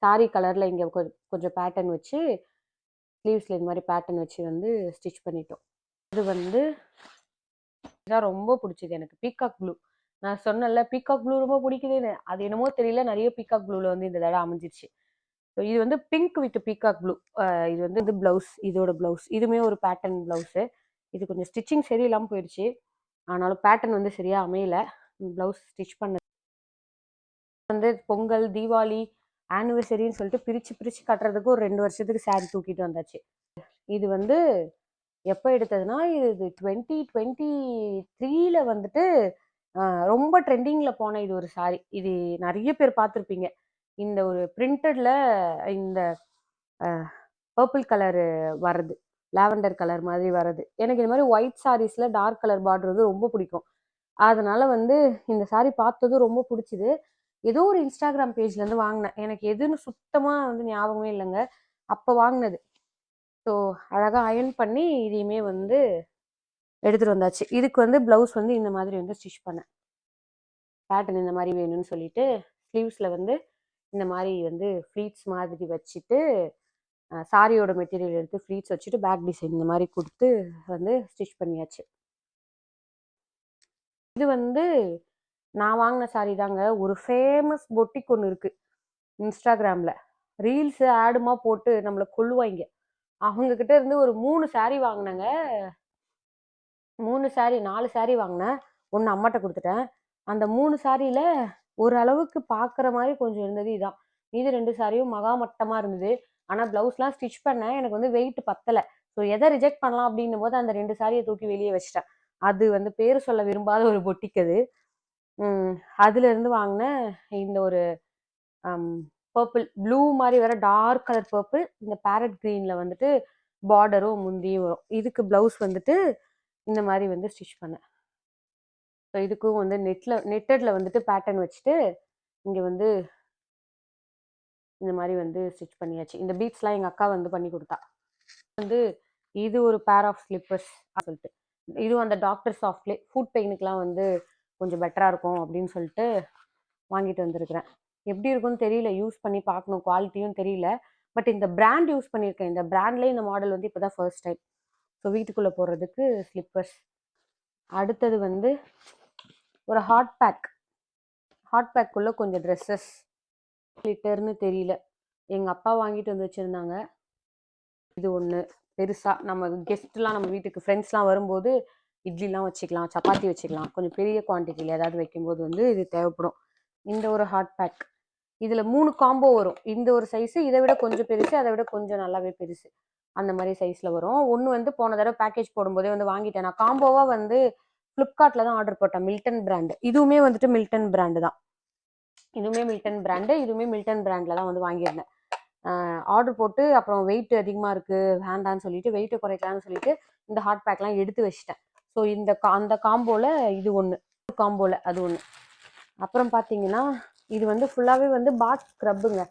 சாரீ கலரில் இங்கே கொஞ்சம் பேட்டர்ன் வச்சு ஸ்லீவ்ஸில் இந்த மாதிரி பேட்டர்ன் வச்சு வந்து ஸ்டிச் பண்ணிட்டோம். இது வந்து இதான் ரொம்ப பிடிச்சது எனக்கு, பீகாக் ப்ளூ. நான் சொன்னேன்ல பீகாக் ப்ளூ ரொம்ப பிடிக்குதுன்னு, அது என்னமோ தெரியல, நிறைய பீகாக் ப்ளூவில் வந்து இந்த தடவை அமைஞ்சிருச்சு. ஸோ இது வந்து பிங்க் வித் பீகாக் ப்ளூ. இது வந்து இது ப்ளவுஸ், இதோட ப்ளவுஸ். இதுவுமே ஒரு பேட்டர்ன் ப்ளவுஸு. இது கொஞ்சம் ஸ்டிச்சிங் சரியில்லாமல் போயிடுச்சு, ஆனாலும் பேட்டர்ன் வந்து சரியாக அமையல. ப்ளவுஸ் ஸ்டிச் பண்ணது வந்து பொங்கல், தீபாவளி, ஆனிவர்சரின்னு சொல்லிட்டு பிரித்து கட்டுறதுக்கு ஒரு 2 வருஷத்துக்கு சாரீ தூக்கிட்டு வந்தாச்சு. இது வந்து எப்போ எடுத்ததுன்னா, இது 2023 வந்துட்டு ரொம்ப ட்ரெண்டிங்கில் போன இது ஒரு சாரீ. இது நிறைய பேர் பார்த்துருப்பீங்க. இந்த ஒரு பிரிண்டடில் இந்த பர்பிள் கலரு வர்றது, லாவெண்டர் கலர் மாதிரி வர்றது. எனக்கு இந்த மாதிரி ஒயிட் சாரீஸில் டார்க் கலர் பார்டர் வந்து ரொம்ப பிடிக்கும். அதனால வந்து இந்த சாரீ பார்த்ததும் ரொம்ப பிடிச்சிது. ஏதோ ஒரு இன்ஸ்டாகிராம் பேஜ்லேருந்து வாங்கினேன். எனக்கு எதுன்னு சுத்தமாக வந்து ஞாபகமே இல்லைங்க, அப்போ வாங்கினது. ஸோ அழகாக அயன் பண்ணி இதையுமே வந்து எடுத்துகிட்டு வந்தாச்சு. இதுக்கு வந்து ப்ளவுஸ் வந்து இந்த மாதிரி வந்து ஸ்டிச் பண்ணேன். பேட்டர்ன் இந்த மாதிரி வேணும்னு சொல்லிட்டு ஸ்லீவ்ஸில் வந்து இந்த மாதிரி வந்து ஃப்ளீட்ஸ் மாதிரி வச்சுட்டு சாரியோட மெட்டீரியல் எடுத்து ஃப்ளீட்ஸ் வச்சுட்டு பேக் டிசைன் இந்த மாதிரி கொடுத்து வந்து ஸ்டிச் பண்ணியாச்சு. இது வந்து நான் வாங்கின சாரீ தாங்க. ஒரு ஃபேமஸ் பொட்டிக் ஒன்று இருக்குது இன்ஸ்டாகிராமில், ரீல்ஸு ஆடுமா போட்டு நம்மளை கொள்ளுவாங்க. அவங்கக்கிட்ட இருந்து ஒரு 3 சாரீ வாங்கினேங்க. 4 சாரீ வாங்கினேன். ஒன்று அம்மாட்ட கொடுத்துட்டேன். அந்த 3 சாரியில் ஓரளவுக்கு பார்க்குற மாதிரி கொஞ்சம் இருந்தது இதான். மீதி 2 சாரியும் மகா மட்டமாக இருந்தது. ஆனால் ப்ளவுஸ்லாம் ஸ்டிச் பண்ணேன், எனக்கு வந்து வெயிட் பத்தலை. ஸோ எதை ரிஜெக்ட் பண்ணலாம் அப்படின்னும் போது அந்த 2 சாரியை தூக்கி வெளியே வச்சிட்டேன். அது வந்து பேர் சொல்ல விரும்பாத ஒரு பொட்டிக் அது. அதுலேருந்து வாங்கினேன் இந்த ஒரு பர்பிள் ப்ளூ மாதிரி வர டார்க் கலர் பர்பிள், இந்த பேரட் க்ரீனில் வந்துட்டு பார்டரும் முந்தியும் வரும். இதுக்கு ப்ளவுஸ் வந்துட்டு இந்த மாதிரி வந்து ஸ்டிச் பண்ணேன். ஸோ இதுக்கும் வந்து நெட்டடில் வந்துட்டு பேட்டர்ன் வச்சுட்டு இங்கே வந்து இந்த மாதிரி வந்து ஸ்டிச் பண்ணியாச்சு. இந்த பீட்ஸ்லாம் எங்கள் அக்கா வந்து பண்ணி கொடுத்தா. வந்து இது ஒரு பேர் ஆஃப் ஸ்லிப்பர்ஸ் சொல்லிட்டு, இதுவும் அந்த டாக்டர் சாஃப்ட்லே ஃபுட் பெயினுக்கெலாம் வந்து கொஞ்சம் பெட்டராக இருக்கும் அப்படின்னு சொல்லிட்டு வாங்கிட்டு வந்திருக்கிறேன். எப்படி இருக்குன்னு தெரியல, யூஸ் பண்ணி பார்க்கணும், குவாலிட்டியும் தெரியல. பட் இந்த பிராண்ட் யூஸ் பண்ணியிருக்கேன். இந்த பிராண்ட்லேயே இந்த மாடல் வந்து இப்போ தான் ஃபர்ஸ்ட் டைம். ஸோ வீட்டுக்குள்ளே போடுறதுக்கு ஸ்லிப்பர்ஸ். அடுத்தது வந்து ஒரு ஹாட் பேக்குள்ளே கொஞ்சம் ட்ரெஸ்ஸஸ். லிட்டர்னு தெரியல, எங்கள் அப்பா வாங்கிட்டு வந்து வச்சுருந்தாங்க. இது ஒன்று பெருசாக நம்ம கெஸ்ட்லாம் நம்ம வீட்டுக்கு ஃப்ரெண்ட்ஸ்லாம் வரும்போது இட்லிலாம் வச்சுக்கலாம், சப்பாத்தி வச்சுக்கலாம். கொஞ்சம் பெரிய குவான்டிட்டியில் ஏதாவது வைக்கும்போது வந்து இது தேவைப்படும். இந்த ஒரு ஹாட் பேக். இதில் 3 காம்போ வரும். இந்த ஒரு சைஸு, இதை விட கொஞ்சம் பெருசு, அதை விட கொஞ்சம் நல்லாவே பெருசு. அந்த மாதிரி சைஸில் வரும். ஒன்று வந்து போன தடவை பேக்கேஜ் போடும்போதே வந்து வாங்கிட்டேன். நான் காம்போவாக வந்து ஃப்ளிப்கார்ட்டில் தான் ஆர்டர் போட்டேன். Milton brand. இதுவுமே வந்துட்டு மில்டன் பிராண்டு தான். இதுவுமே மில்டன் பிராண்டு. இதுவுமே மில்டன் பிராண்டில் தான் வந்து வாங்கியிருந்தேன். ஆர்டர் போட்டு அப்புறம் வெயிட் அதிகமாக இருக்குது வேண்டான்னு சொல்லிட்டு, வெயிட்டை குறைக்கலான்னு சொல்லிட்டு இந்த ஹாட் பேக்லாம் எடுத்து வச்சிட்டேன். ஸோ அந்த காம்போவில் இது ஒன்று, காம்போவில் அது ஒன்று. அப்புறம் பார்த்தீங்கன்னா இது வந்து ஃபுல்லாகவே வந்து பாத் ஸ்க்ரப்புங்க.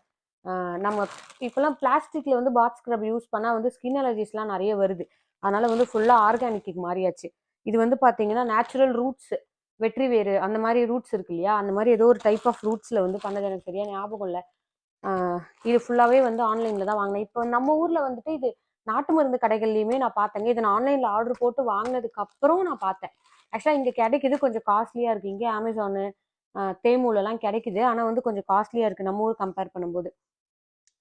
நம்ம இப்போலாம் பிளாஸ்டிக்கில் வந்து பாத் ஸ்க்ரப் யூஸ் பண்ணால் வந்து ஸ்கின் அலர்ஜிஸ்லாம் நிறைய வருது. அதனால் வந்து ஃபுல்லாக ஆர்கானிக்கு மாறியாச்சு. இது வந்து பார்த்தீங்கன்னா நேச்சுரல் ரூட்ஸ், வெற்றி வேறு அந்த மாதிரி ரூட்ஸ் இருக்கு இல்லையா, அந்த மாதிரி ஏதோ ஒரு டைப் ஆஃப் ரூட்ஸில் வந்து பண்ணது, எனக்கு சரியா ஞாபகம் இல்லை. இது ஃபுல்லாகவே வந்து ஆன்லைனில் தான் வாங்கினேன். இப்போ நம்ம ஊரில் வந்துட்டு இது நாட்டு மருந்து கடைகள்லையுமே நான் பார்த்தேங்க. இதை நான் ஆன்லைனில் ஆர்டர் போட்டு வாங்கினதுக்கப்புறம் நான் பார்த்தேன். ஆக்சுவலாக இங்கே கிடைக்குது, கொஞ்சம் காஸ்ட்லியாக இருக்குது. இங்கே அமேசானு, தேமூலெலாம் கிடைக்குது. ஆனால் வந்து கொஞ்சம் காஸ்ட்லியாக இருக்குது நம்ம ஊர் கம்பேர் பண்ணும்போது.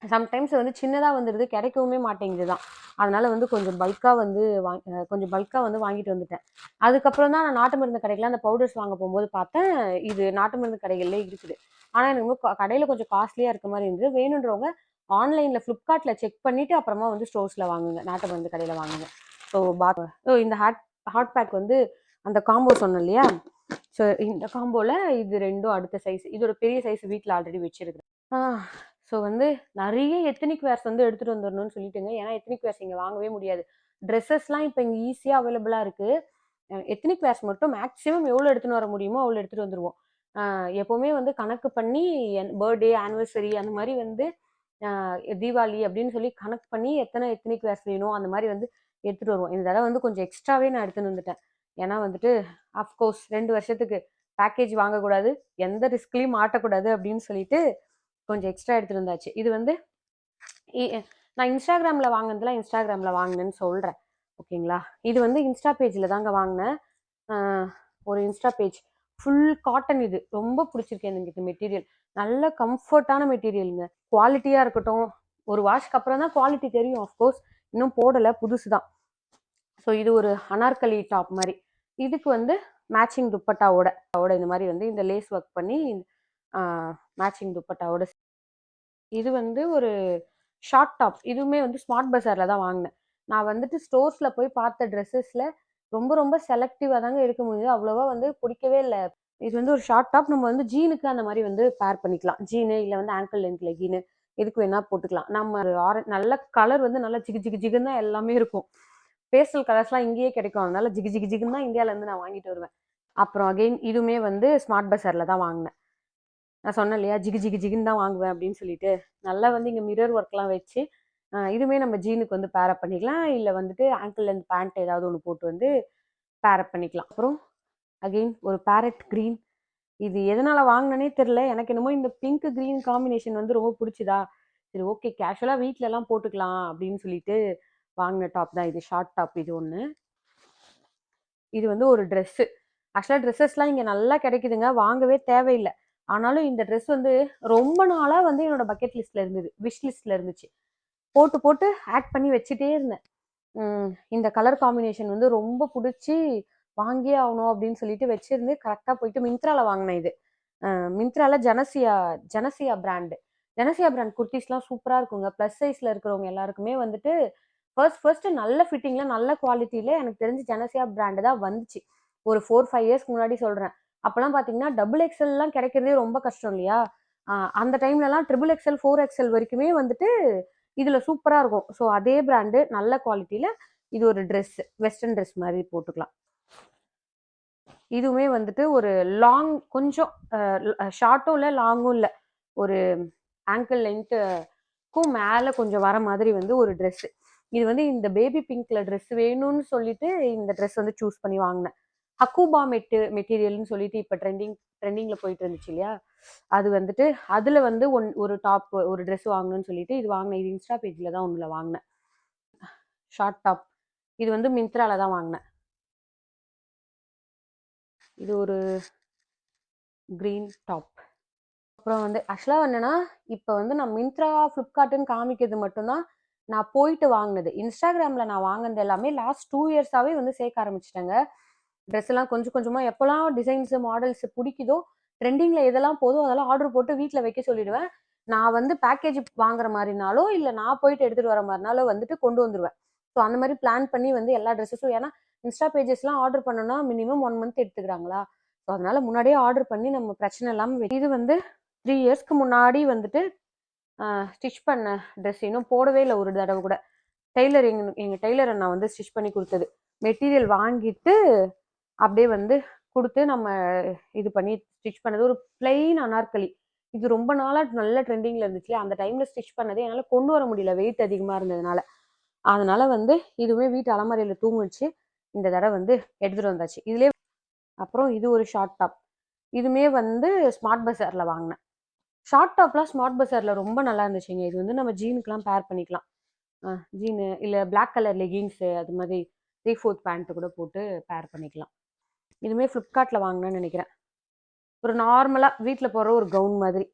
சம்டைம்ஸ் வந்து சின்னதாக வந்துடுது, கிடைக்கவுமே மாட்டேங்குது தான். அதனால வந்து கொஞ்சம் பல்காக வந்து வாங்கிட்டு வந்துட்டேன். அதுக்கப்புறம் தான் நான் நாட்டு மருந்து கடைகளில் அந்த பவுடர்ஸ் வாங்க போகும்போது பார்த்தேன், இது நாட்டு மருந்து கடைகள்லேயே இருக்குது. ஆனால் எனக்கு கடையில் கொஞ்சம் காஸ்ட்லியாக இருக்க மாதிரி இருந்தது. வேணுன்றவங்க ஆன்லைனில் ஃப்ளிப்கார்ட்டில் செக் பண்ணிவிட்டு அப்புறமா வந்து ஸ்டோர்ஸில் வாங்குங்க, நாட்டு மருந்து கடையில் வாங்குங்க. ஸோ இந்த ஹாட் பேக் வந்து அந்த காம்போ சொன்னேன் இல்லையா, ஸோ இந்த காம்போவில் இது ரெண்டும் அடுத்த சைஸ். இதோட பெரிய சைஸ் வீட்டில் ஆல்ரெடி வச்சிருக்கு. ஸோ வந்து நிறைய எத்தனிக் வேர்ஸ் வந்து எடுத்துகிட்டு வந்துடணும்னு சொல்லிட்டுங்க. ஏன்னா எத்தனிக் வேர்ஸ் இங்கே வாங்கவே முடியாது. ட்ரெஸ்ஸஸ்லாம் இப்போ இங்கே ஈஸியாக அவைலபிளாக இருக்குது. எத்தனிக் வேர்ஸ் மட்டும் மேக்ஸிமம் எவ்வளோ எடுத்துன்னு வர முடியுமோ அவ்வளோ எடுத்துகிட்டு வந்துடுவோம். எப்போவுமே வந்து கணக்கு பண்ணி பர்த்டே, ஆனிவர்சரி அந்த மாதிரி வந்து தீபாவளி அப்படின்னு சொல்லி கணக்கு பண்ணி எத்தனை எத்தனிக் வேர்ஸ் வேணும் அந்த மாதிரி வந்து எடுத்துகிட்டு வருவோம். இந்த தடவை வந்து கொஞ்சம் எக்ஸ்ட்ராவே நான் எடுத்துன்னு வந்துட்டேன். ஏன்னா வந்துட்டு அஃப்கோர்ஸ் 2 வருஷத்துக்கு பேக்கேஜ் வாங்கக்கூடாது, எந்த ரிஸ்க்லையும் மாட்டக்கூடாது அப்படின்னு சொல்லிட்டு கொஞ்சம் எக்ஸ்ட்ரா எடுத்துகிட்டு வந்தாச்சு. இது வந்து நான் இன்ஸ்டாகிராமில் வாங்கினேன்னு சொல்கிறேன், ஓகேங்களா. இது வந்து இன்ஸ்டா பேஜில் தாங்க வாங்கினேன். ஒரு இன்ஸ்டா பேஜ் ஃபுல் காட்டன். இது ரொம்ப பிடிச்சிருக்கு எனக்கு இந்த மெட்டீரியல். நல்ல கம்ஃபர்ட்டான மெட்டீரியலுங்க. குவாலிட்டியாக இருக்கட்டும், ஒரு வாஷ்க்கு அப்புறம் தான் குவாலிட்டி தெரியும். ஆஃப்கோர்ஸ் இன்னும் போடலை, புதுசு தான். ஸோ இது ஒரு அனார்கலி டாப் மாதிரி. இதுக்கு வந்து மேட்சிங் துப்பட்டாவோட இந்த மாதிரி வந்து இந்த லேஸ் ஒர்க் பண்ணி மேட்சிங் துப்பட்டாவோட. இது வந்து ஒரு ஷார்ட் டாப். இதுவுமே வந்து ஸ்மார்ட் பஜாரில் தான் வாங்கினேன். நான் வந்துட்டு ஸ்டோர்ஸில் போய் பார்த்த ட்ரெஸ்ஸஸில் ரொம்ப ரொம்ப செலக்டிவாக தாங்க எடுக்க முடியுது. அவ்வளோவா வந்து பிடிக்கவே இல்லை. இது வந்து ஒரு ஷார்ட் டாப். நம்ம வந்து ஜீனுக்கு அந்த மாதிரி வந்து பேர் பண்ணிக்கலாம். ஜீனு இல்லை வந்து ஆங்கிள் லென்த் லெகின்னு எதுக்கு வேணால் போட்டுக்கலாம். நம்ம நல்ல கலர் வந்து நல்லா ஜிகு ஜிகு ஜிகுன்னு தான் எல்லாமே இருக்கும். பேஸ்டல் கலர்ஸ்லாம் இங்கேயே கிடைக்கும். அதனால ஜிகு ஜிகு ஜிகுன்னு தான் இந்தியாவிலேருந்து நான் வாங்கிட்டு வருவேன். அப்புறம் அகெயின் இதுவுமே வந்து ஸ்மார்ட் பஜாரில் தான் வாங்கினேன். நான் சொன்னேன் இல்லையா, ஜிகு ஜிகு ஜிகுன்னு தான் வாங்குவேன் அப்படின்னு சொல்லிட்டு. நல்லா வந்து இங்கே மிரர் ஒர்க்லாம் வச்சு இதுவுமே நம்ம ஜீனுக்கு வந்து பேரப் பண்ணிக்கலாம். இல்லை வந்துட்டு ஆங்கிள் லென்த் பேண்ட் ஏதாவது ஒன்று போட்டு வந்து பேரப் பண்ணிக்கலாம். அப்புறம் அகெயின் ஒரு பேரட் க்ரீன். இது எதனால் வாங்கினேனே தெரில. எனக்கு என்னமோ இந்த பிங்க் க்ரீன் காம்பினேஷன் வந்து ரொம்ப பிடிச்சிதா, சரி ஓகே கேஷுவலாக வீட்டிலலாம் போட்டுக்கலாம் அப்படின்னு சொல்லிட்டு வாங்கின டாப் தான் இது. ஷார்ட் டாப் இது ஒன்று. இது வந்து ஒரு ட்ரெஸ்ஸு. ஆக்சுவலாக ட்ரெஸ்ஸஸ்லாம் இங்கே நல்லா கிடைக்குதுங்க, வாங்கவே தேவையில்லை. ஆனாலும் இந்த ட்ரெஸ் வந்து ரொம்ப நாளாக வந்து என்னோட பக்கெட் லிஸ்ட்டில் இருந்தது, விஷ் லிஸ்ட்டில் இருந்துச்சு. போட்டு போட்டு ஆட் பண்ணி வச்சுட்டே இருந்தேன். இந்த கலர் காம்பினேஷன் வந்து ரொம்ப பிடிச்சி வாங்கியே ஆகணும் அப்படின்னு சொல்லிட்டு வச்சிருந்து கரெக்டாக போயிட்டு மிந்த்ராவில் வாங்கினேன் இது. மிந்த்ராவில் ஜனசியா பிராண்ட் குர்த்திஸ்லாம் சூப்பராக இருக்குங்க. ப்ளஸ் சைஸில் இருக்கிறவங்க எல்லாருக்குமே வந்துட்டு ஃபர்ஸ்ட் நல்ல ஃபிட்டிங்கில் நல்ல குவாலிட்டியில் எனக்கு தெரிஞ்சு ஜனசியா பிராண்டு தான் வந்துச்சு. ஒரு 4-5 இயர்ஸ்க்கு முன்னாடி சொல்கிறேன். அப்போலாம் பார்த்தீங்கன்னா டபுள் எக்ஸ்எல்லாம் கிடைக்கிறதே ரொம்ப கஷ்டம் இல்லையா. அந்த டைம்லலாம் ட்ரிபிள் எக்ஸ்எல் 4XL வரைக்குமே வந்துட்டு இதில் சூப்பராக இருக்கும். ஸோ அதே பிராண்டு நல்ல குவாலிட்டியில் இது ஒரு ட்ரெஸ், வெஸ்டர்ன் ட்ரெஸ் மாதிரி போட்டுக்கலாம். இதுவுமே வந்துட்டு ஒரு லாங், கொஞ்சம் ஷார்ட்டும் இல்லை லாங்கும் இல்லை, ஒரு ஆங்கிள் லென்த்துக்கும் மேலே கொஞ்சம் வர மாதிரி வந்து ஒரு ட்ரெஸ்ஸு. இது வந்து இந்த பேபி பிங்க்ல ட்ரெஸ் வேணும்னு சொல்லிட்டு இந்த ட்ரெஸ் வந்து சூஸ் பண்ணி வாங்கினேன். ஹக்கூபா மெட்டீரியல்னு சொல்லிட்டு இப்போ ட்ரெண்டிங்கில் போயிட்டு இருந்துச்சு இல்லையா, அது வந்துட்டு அதில் வந்து ஒரு டாப், ஒரு ட்ரெஸ் வாங்கணும்னு சொல்லிட்டு இது வாங்கினேன். இது இன்ஸ்டா பேஜில் தான் ஒன்றில் வாங்கினேன். Short top. இது வந்து மிந்த்ராவில் தான் வாங்கினேன். இது ஒரு க்ரீன் டாப். அப்புறம் வந்து ஆக்சுவலாக என்னென்னா, இப்போ வந்து நான் மிந்த்ரா, ஃப்ளிப்கார்ட்டுன்னு காமிக்கிறது மட்டும்தான் நான் போயிட்டு வாங்கினது. இன்ஸ்டாகிராமில் நான் வாங்கினது எல்லாமே லாஸ்ட் 2 இயர்ஸாகவே வந்து சேர்க்க ஆரம்பிச்சிட்டேங்க. ட்ரெஸ் எல்லாம் கொஞ்சம் கொஞ்சமா எப்போல்லாம் டிசைன்ஸ் மாடல்ஸ் பிடிக்குதோ ட்ரெண்டிங்ல எதெல்லாம் போதோ அதெல்லாம் ஆர்டர் போட்டு வீட்டில் வைக்க சொல்லிடுவேன். நான் வந்து பேக்கேஜ் வாங்குற மாதிரினாலோ இல்லை நான் போயிட்டு எடுத்துட்டு வர மாதிரினாலோ வந்துட்டு கொண்டு வந்துருவேன். ஸோ அந்த மாதிரி பிளான் பண்ணி வந்து எல்லா ட்ரெஸ்ஸஸும், ஏன்னா இன்ஸ்டா பேஜஸ்லாம் ஆர்டர் பண்ணோம்னா மினிமம் 1 மந்த் எடுத்துக்கிறாங்களா. ஸோ அதனால முன்னாடியே ஆர்டர் பண்ணி நம்ம பிரச்சனை இல்லாமல் இது வந்து 3 இயர்ஸ்க்கு முன்னாடி வந்துட்டு ஸ்டிச் பண்ண ட்ரெஸ் இன்னும் போடவே இல்லை ஒரு தடவை கூட. டெய்லர் எங்கள் டெய்லரை நான் வந்து ஸ்டிச் பண்ணி கொடுத்தது. மெட்டீரியல் வாங்கிட்டு அப்படியே வந்து கொடுத்து நம்ம இது பண்ணி ஸ்டிச் பண்ணது ஒரு பிளெயின் அனார்கலி. இது ரொம்ப நாளாக நல்ல ட்ரெண்டிங்கில் இருந்துச்சு. அந்த டைமில் ஸ்டிச் பண்ணது என்னால் கொண்டு வர முடியல, வெயிட் அதிகமாக இருந்ததுனால. அதனால வந்து இதுவே வீட்டு அலமாரியில் தூங்குச்சு. இந்த தடவை வந்து எடுத்துகிட்டு வந்தாச்சு. இதுலேயே அப்புறம் இது ஒரு ஷார்ட் டாப். இதுவுமே வந்து ஸ்மார்ட் பஸாரில் வாங்கினேன். ஷார்ட் டாப்லாம் ஸ்மார்ட் பஸாரில் ரொம்ப நல்லா இருந்துச்சுங்க. இது வந்து நம்ம ஜீனுக்கெலாம் பேர் பண்ணிக்கலாம். ஜீனு இல்லை பிளாக் கலர் லெகின்ஸு அது மாதிரி 3/4 பேண்ட்டு கூட போட்டு பேர் பண்ணிக்கலாம். இதுவுமே ஃப்ளிப்கார்ட்டில் வாங்கினேன்னு நினைக்கிறேன். ஒரு நார்மலாக வீட்டில் போடுற ஒரு கவுன் மாதிரி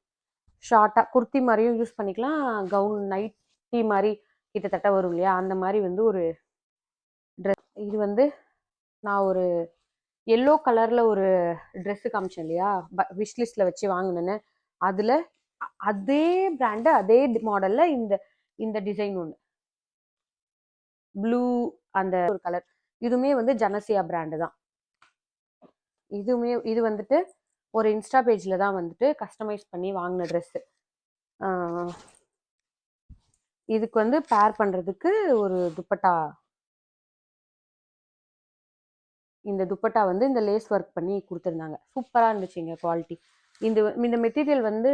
ஷார்ட்டாக குர்த்தி மாதிரியும் யூஸ் பண்ணிக்கலாம். கவுன் நைட்டி மாதிரி கிட்டத்தட்ட வரும் இல்லையா, அந்த மாதிரி வந்து ஒரு ட்ரெஸ். இது வந்து நான் ஒரு எல்லோ கலரில் ஒரு ட்ரெஸ்ஸு காமிச்சேன் இல்லையா, விஷ்லிஸ்ட்டில் வச்சு வாங்கினேன்னு. அதில் அதே பிராண்டு அதே மாடலில் இந்த இந்த டிசைன் ஒன்று ப்ளூ அந்த ஒரு கலர். இதுவுமே வந்து ஜனசியா பிராண்டு தான். இதுவுமே இது வந்துட்டு ஒரு இன்ஸ்டா பேஜில் தான் வந்துட்டு கஸ்டமைஸ் பண்ணி வாங்கின ட்ரெஸ்ஸு. இதுக்கு வந்து பேர் பண்ணுறதுக்கு ஒரு துப்பட்டா, இந்த துப்பட்டா வந்து இந்த லேஸ் ஒர்க் பண்ணி கொடுத்துருந்தாங்க. சூப்பராக இருந்துச்சுங்க குவாலிட்டி. இந்த இந்த மெட்டீரியல் வந்து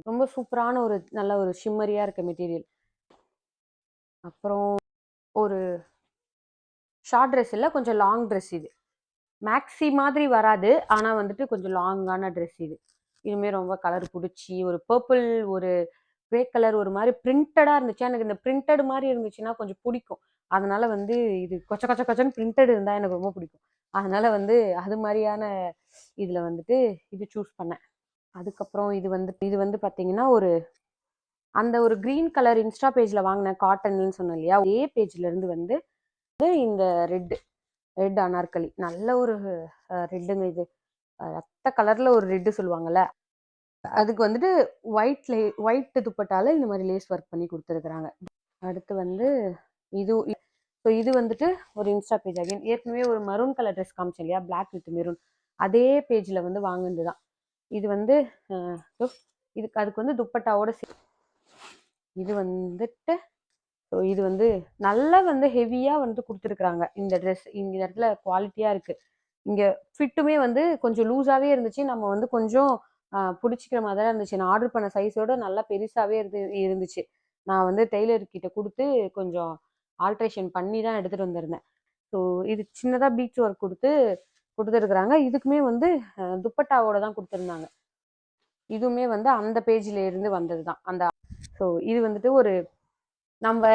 ரொம்ப சூப்பரான ஒரு நல்ல ஒரு ஷிம்மரியாக இருக்க மெட்டீரியல். அப்புறம் ஒரு ஷார்ட் ட்ரெஸ் இல்லை, கொஞ்சம் லாங் ட்ரெஸ். இது மேக்ஸி மாதிரி வராது, ஆனால் வந்துட்டு கொஞ்சம் லாங்கான ட்ரெஸ் இது. இதுவுமே ரொம்ப கலர் பிடிச்சி ஒரு பர்பிள் ஒரு கிரே கலர் ஒரு மாதிரி பிரிண்டடாக இருந்துச்சு. எனக்கு இந்த பிரிண்டட் மாதிரி இருந்துச்சுன்னா கொஞ்சம் பிடிக்கும். அதனால வந்து இது கொச்ச கொச்ச கொச்சன்னு பிரிண்டட் இருந்தால் எனக்கு ரொம்ப பிடிக்கும். அதனால வந்து அது மாதிரியான இதில் வந்துட்டு இது சூஸ் பண்ணேன். அதுக்கப்புறம் இது வந்து பார்த்தீங்கன்னா ஒரு அந்த ஒரு க்ரீன் கலர் இன்ஸ்டா பேஜில் வாங்கினேன் காட்டன்னு சொன்னேன் இல்லையா, ஒரே பேஜில் இருந்து வந்து இந்த ரெட் அனார்கலி நல்ல ஒரு ரெட்டுங்க. இது ரத்த கலர்ல ஒரு ரெட்டு சொல்லுவாங்கல்ல, அதுக்கு வந்துட்டு ஒயிட் துப்பட்டால இந்த மாதிரி லேஸ் ஒர்க் பண்ணி கொடுத்துருக்குறாங்க. அடுத்து வந்து இது ஸோ இது வந்துட்டு ஒரு இன்ஸ்டா பேஜ். அகைன் ஏற்கனவே ஒரு மரூன் கலர் ட்ரெஸ் காமிச்சேன் இல்லையா, பிளாக் வித் மெரூன், அதே பேஜில் வந்து வாங்கினது தான். இது வந்து இதுக்கு அதுக்கு வந்து துப்பட்டாவோட இது வந்துட்டு ஸோ இது வந்து நல்லா வந்து ஹெவியாக வந்து கொடுத்துருக்குறாங்க. இந்த ட்ரெஸ் இந்த இடத்துல குவாலிட்டியாக இருக்குது. இங்கே ஃபிட்டுமே வந்து கொஞ்சம் லூஸாகவே இருந்துச்சு. நம்ம வந்து கொஞ்சம் பிடிச்சிக்கிற மாதிரி தான் இருந்துச்சு. நான் ஆர்டர் பண்ண சைஸோட நல்லா பெருசாகவே இருந்துச்சு. நான் வந்து டெய்லர்கிட்ட கொடுத்து கொஞ்சம் ஆல்ட்ரேஷன் பண்ணி தான் எடுத்துகிட்டு வந்திருந்தேன். ஸோ இது சின்னதாக பீச் ஒர்க் கொடுத்துருக்குறாங்க. இதுக்குமே வந்து துப்பட்டாவோட தான் கொடுத்துருந்தாங்க. இதுவுமே வந்து அந்த பேஜில் இருந்து வந்தது தான். ஸோ இது வந்துட்டு ஒரு நம்ம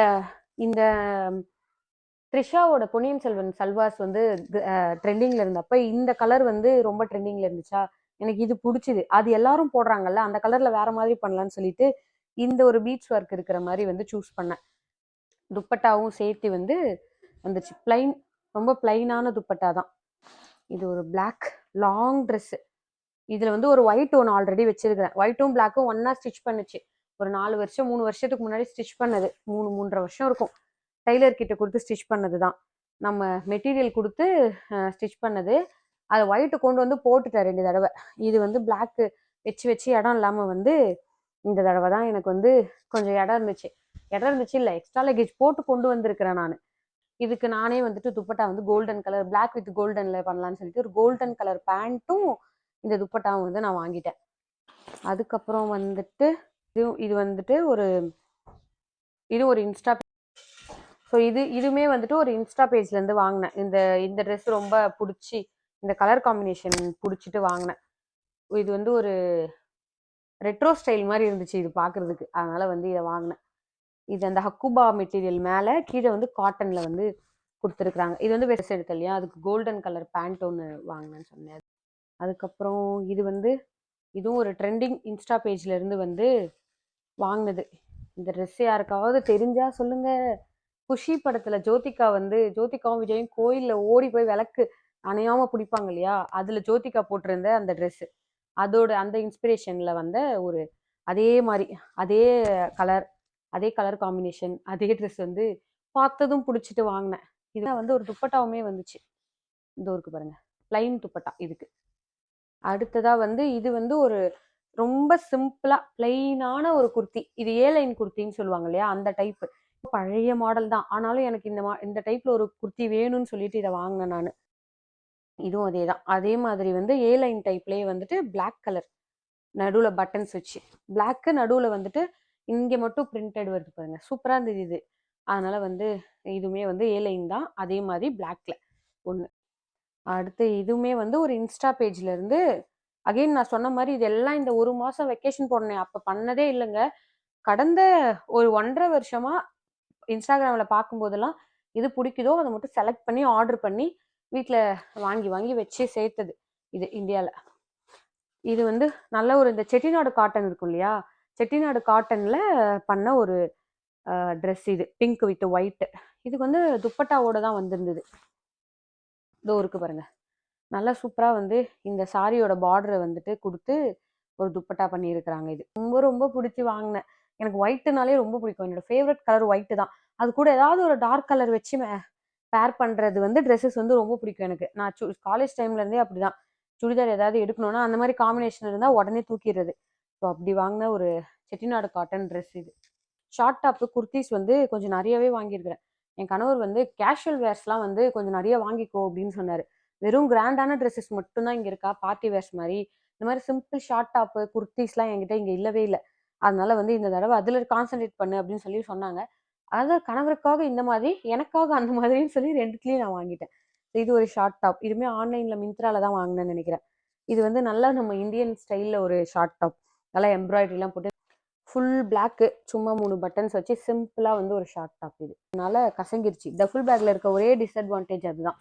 இந்த த்ரிஷாவோட பொன்னியின் செல்வன் சல்வாஸ் வந்து ட்ரெண்டிங்கில் இருந்தப்ப இந்த கலர் வந்து ரொம்ப ட்ரெண்டிங்கில் இருந்துச்சா, எனக்கு இது பிடிச்சிது. அது எல்லாரும் போடுறாங்கல்ல, அந்த கலரில் வேற மாதிரி பண்ணலான்னு சொல்லிட்டு இந்த ஒரு பீச் ஒர்க் இருக்கிற மாதிரி வந்து சூஸ் பண்ணேன். துப்பட்டாவும் சேர்த்து வந்து வந்துச்சு. ரொம்ப பிளைனான துப்பட்டா தான். இது ஒரு பிளாக் லாங் ட்ரெஸ்ஸு. இதில் வந்து ஒரு ஒயிட் ஒன்று ஆல்ரெடி வச்சிருக்கிறேன். ஒயிட்டும் பிளாக்கும் ஒன்னா ஸ்டிச் பண்ணுச்சு. ஒரு 3 வருஷத்துக்கு முன்னாடி ஸ்டிச் பண்ணது. 3.5 வருஷம் இருக்கும். டெய்லர் கிட்ட கொடுத்து ஸ்டிச் பண்ணது தான். நம்ம மெட்டீரியல் கொடுத்து ஸ்டிச் பண்ணது. அதை ஒயிட்டு கொண்டு வந்து போட்டுட்டேன் 2 தடவை. இது வந்து பிளாக்கு வச்சு இடம் இல்லாமல் வந்து இந்த தடவை தான் எனக்கு வந்து கொஞ்சம் இடம் இருந்துச்சு இல்லை, எக்ஸ்ட்ரா லக்கேஜ் போட்டு கொண்டு வந்திருக்கிறேன் நான். இதுக்கு நானே வந்துட்டு துப்பட்டா வந்து கோல்டன் கலர் பிளாக் வித் கோல்டனில் பண்ணலான்னு சொல்லிட்டு ஒரு கோல்டன் கலர் பேண்ட்டும் இந்த துப்பட்டாவும் வந்து நான் வாங்கிட்டேன். அதுக்கப்புறம் வந்துட்டு இது வந்துட்டு இது ஒரு இன்ஸ்டா. ஸோ இதுவுமே வந்துட்டு ஒரு இன்ஸ்டா பேஜ்லேருந்து வாங்கினேன். இந்த ட்ரெஸ் ரொம்ப பிடிச்சி இந்த கலர் காம்பினேஷன் பிடிச்சிட்டு வாங்கினேன். இது வந்து ஒரு ரெட்ரோ ஸ்டைல் மாதிரி இருந்துச்சு இது பார்க்குறதுக்கு, அதனால் வந்து இதை வாங்கினேன். இது அந்த ஹக்குபா மெட்டீரியல் மேலே கீழே வந்து காட்டனில் வந்து கொடுத்துருக்குறாங்க. இது வந்து வெஸ்ட் எடுத்து இல்லையா, அதுக்கு கோல்டன் கலர் பேண்ட் ஒன்று வாங்கினேன்னு சொன்னேன். அதுக்கப்புறம் இதுவும் ஒரு ட்ரெண்டிங் இன்ஸ்டா பேஜ்லேருந்து வந்து வாங்கினது. இந்த ட்ரெஸ் யாருக்காவது தெரிஞ்சா சொல்லுங்க. குஷி படத்தில் ஜோதிகாவும் விஜயும் கோயிலில் ஓடி போய் விளக்கு அணையாம பிடிப்பாங்க இல்லையா, அதுல ஜோதிகா போட்டிருந்த அந்த ட்ரெஸ், அதோட அந்த இன்ஸ்பிரேஷன்ல வந்த ஒரு அதே மாதிரி அதே கலர், அதே கலர் காம்பினேஷன், அதே ட்ரெஸ் வந்து பார்த்ததும் பிடிச்சிட்டு வாங்கினேன். இதுல வந்து ஒரு துப்பட்டாவுமே வந்துச்சு, இந்த ஊருக்கு பாருங்க, பிளைன் துப்பட்டா இதுக்கு. அடுத்ததா வந்து இது வந்து ஒரு ரொம்ப சிம்பிளா பிளைனான ஒரு குர்த்தி. இது ஏ லைன் குர்த்தின்னு சொல்லுவாங்க இல்லையா, அந்த டைப். பழைய மாடல் தான், ஆனாலும் எனக்கு இந்த டைப்ல ஒரு குர்த்தி வேணும்னு சொல்லிட்டு இதை வாங்கினேன் நான். இதுவும் அதே தான். அதே மாதிரி வந்து ஏ லைன் டைப்லயே வந்துட்டு பிளாக் கலர், நடுவுல பட்டன்ஸ் வச்சு, பிளாக்கு நடுவுல வந்துட்டு இங்க மட்டும் பிரிண்டட் வருது பாருங்க, சூப்பரா இருந்தது இது. அதனால வந்து இதுவுமே வந்து ஏ லைன் தான், அதே மாதிரி பிளாக்ல ஒன்று. அடுத்து இதுவுமே வந்து ஒரு இன்ஸ்டா பேஜ்ல இருந்து, அகைன் நான் சொன்ன மாதிரி இதெல்லாம் இந்த ஒரு மாசம் வெக்கேஷன் போனேன் அப்ப பண்ணதே இல்லைங்க. கடந்த ஒரு 1.5 வருஷமா இன்ஸ்டாகிராம்ல பார்க்கும்போதெல்லாம் இது பிடிக்குதோ அதை மட்டும் செலக்ட் பண்ணி ஆர்டர் பண்ணி வீட்டில் வாங்கி வாங்கி வச்சு சேர்த்தது இது இந்தியாவில். இது வந்து நல்ல ஒரு இந்த செட்டிநாடு காட்டன் இருக்கும் இல்லையா, செட்டிநாடு காட்டன்ல பண்ண ஒரு ட்ரெஸ் இது, பிங்க் வித் ஒயிட். இதுக்கு வந்து துப்பட்டாவோட தான் வந்திருந்தது. இதோ இருக்கு பாருங்க, நல்லா சூப்பரா வந்து இந்த சாரியோட பார்டரை வந்துட்டு கொடுத்து ஒரு துப்பட்டா பண்ணியிருக்கிறாங்க. இது ரொம்ப ரொம்ப பிடிச்சி வாங்கினேன். எனக்கு ஒயிட்னாலே ரொம்ப பிடிக்கும், என்னோட ஃபேவரட் கலர் ஒயிட் தான். அது கூட ஏதாவது ஒரு டார்க் கலர் வச்சு பேர் பண்றது வந்து ட்ரெஸ்ஸஸ் வந்து ரொம்ப பிடிக்கும் எனக்கு. நான் காலேஜ் டைம்ல இருந்தே அப்படிதான், சுடிதார் ஏதாவது எடுக்கணும்னா அந்த மாதிரி காம்பினேஷன் இருந்தால் உடனே தூக்கிடுறது. ஸோ அப்படி வாங்கின ஒரு செட்டிநாடு காட்டன் ட்ரெஸ் இது. ஷார்ட் டாப்பு குர்த்திஸ் வந்து கொஞ்சம் நிறையவே வாங்கியிருக்கிறேன். என் கணவர் வந்து கேஷுவல் வேர்ஸ்லாம் வந்து கொஞ்சம் நிறைய வாங்கிக்கோ அப்படின்னு சொன்னார். வெறும் கிராண்டான ட்ரெஸ்ஸஸ் மட்டும்தான் இங்கே இருக்கா, பார்ட்டி வேர்ஸ் மாதிரி. இந்த மாதிரி சிம்பிள் ஷார்ட் டாப்பு குர்த்திஸ்லாம் என்கிட்ட இங்கே இல்லவே இல்லை. அதனால வந்து இந்த தடவை அதில் கான்சென்ட்ரேட் பண்ணு அப்படின்னு சொல்லி சொன்னாங்க. அதான் கணவருக்காக இந்த மாதிரி, எனக்காக அந்த மாதிரின்னு சொல்லி ரெண்டுத்துலேயும் நான் வாங்கிட்டேன். இது ஒரு ஷார்ட் டாப், இதுவுமே ஆன்லைனில் மிந்த்ரால தான் வாங்கினேன்னு நினைக்கிறேன். இது வந்து நல்லா நம்ம இந்தியன் ஸ்டைலில் ஒரு ஷார்ட் டாப், நல்லா எம்ப்ராய்டரிலாம் போட்டு ஃபுல் பிளாக்கு, சும்மா 3 பட்டன்ஸ் வச்சு சிம்பிளாக வந்து ஒரு ஷார்ட் டாப். இது அதனால கசங்கிருச்சு. டஃபுல் பேக்கில் இருக்க ஒரே டிஸ்அட்வான்டேஜ் அதுதான்.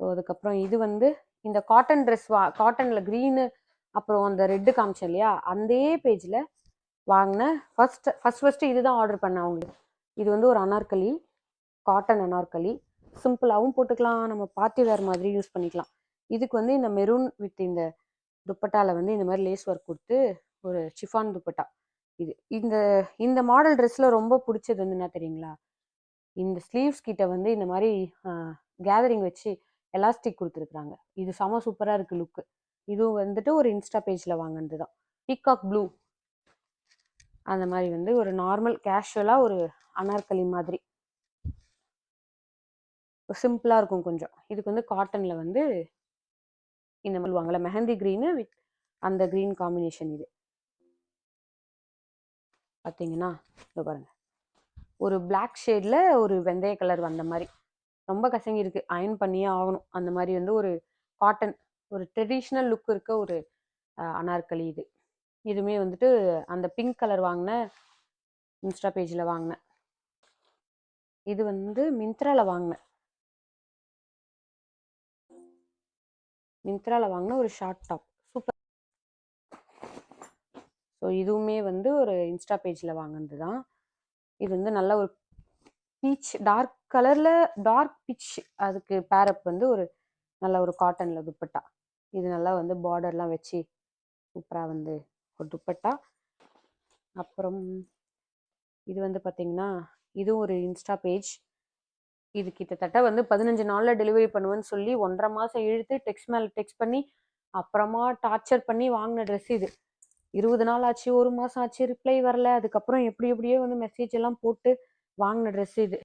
ஸோ அதுக்கப்புறம் இது வந்து இந்த காட்டன் ட்ரெஸ் காட்டனில் க்ரீனு அப்புறம் அந்த ரெட்டு காமிச்சேன் இல்லையா, அந்த பேஜில் வாங்கினேன். ஃபஸ்ட்டு இதுதான் ஆர்டர் பண்ணேன் அவங்களுக்கு. இது வந்து ஒரு அனார்கலி, காட்டன் அனார்கலி, சிம்பிளாகவும் போட்டுக்கலாம், நம்ம பார்ட்டி வேர் மாதிரி யூஸ் பண்ணிக்கலாம். இதுக்கு வந்து இந்த மெரூன் வித் இந்த துப்பட்டாவில் வந்து இந்த மாதிரி லேஸ் ஒர்க் கொடுத்து ஒரு சிஃபான் துப்பட்டா. இது இந்த இந்த மாடல் ட்ரெஸ்ஸில் ரொம்ப பிடிச்சது வந்து என்ன தெரியுங்களா, இந்த ஸ்லீவ்ஸ் கிட்ட வந்து இந்த மாதிரி கேதரிங் வச்சு எலாஸ்டிக் கொடுத்துருக்குறாங்க. இது செம சூப்பராக இருக்குது லுக்கு. இதுவும் வந்துட்டு ஒரு இன்ஸ்டா பேஜில் வாங்கினது தான். பீகாக் ப்ளூ, அந்த மாதிரி வந்து ஒரு நார்மல் கேஷுவலாக ஒரு அனார்கலி மாதிரி சிம்பிளாக இருக்கும் கொஞ்சம். இதுக்கு வந்து காட்டனில் வந்து இந்த மாதிரி வாங்கல, மெஹந்தி க்ரீனு வித் அந்த க்ரீன் காம்பினேஷன். இது பார்த்தீங்கன்னா இதோ பாருங்க, ஒரு பிளாக் ஷேடில் ஒரு வெந்தய கலர் வந்த மாதிரி ரொம்ப கசங்கி இருக்கு, அயன் பண்ணியே ஆகணும். அந்த மாதிரி வந்து ஒரு காட்டன், ஒரு ட்ரெடிஷ்னல் லுக் இருக்க ஒரு அனார்கலி இது. இதுவுமே வந்துட்டு அந்த பிங்க் கலர் வாங்கினேன், இன்ஸ்டா பேஜில் வாங்கினேன். இது வந்து மிந்த்ராவில் வாங்கினேன், மிந்த்ராவில் வாங்கின ஒரு ஷார்ட் டாப், சூப்பர். ஸோ இதுவுமே வந்து ஒரு இன்ஸ்டா பேஜில் வாங்கினது தான். இது வந்து நல்ல ஒரு பீச், டார்க் கலரில் டார்க் பீச், அதுக்கு பேரப் வந்து ஒரு நல்ல ஒரு காட்டனில் துப்பட்டா. இது நல்லா வந்து பார்டர்லாம் வச்சு சூப்பராக வந்து ஒரு துப்பட்டா. அப்புறம் இது வந்து பார்த்தீங்கன்னா இதுவும் ஒரு இன்ஸ்டா பேஜ். இது கிட்டத்தட்ட வந்து 15 நாளில் டெலிவரி பண்ணுவேன்னு சொல்லி 1.5 மாதம் இழுத்து டெக்ஸ்ட் மேலே டெக்ஸ்ட் பண்ணி அப்புறமா டார்ச்சர் பண்ணி வாங்கின ட்ரெஸ் இது. 20 நாள் ஆச்சு, 1 மாதம் ஆச்சு, ரிப்ளை வரல. அதுக்கப்புறம் எப்படியோ வந்து மெசேஜ் எல்லாம் போட்டு வாங்கின ட்ரெஸ் இது.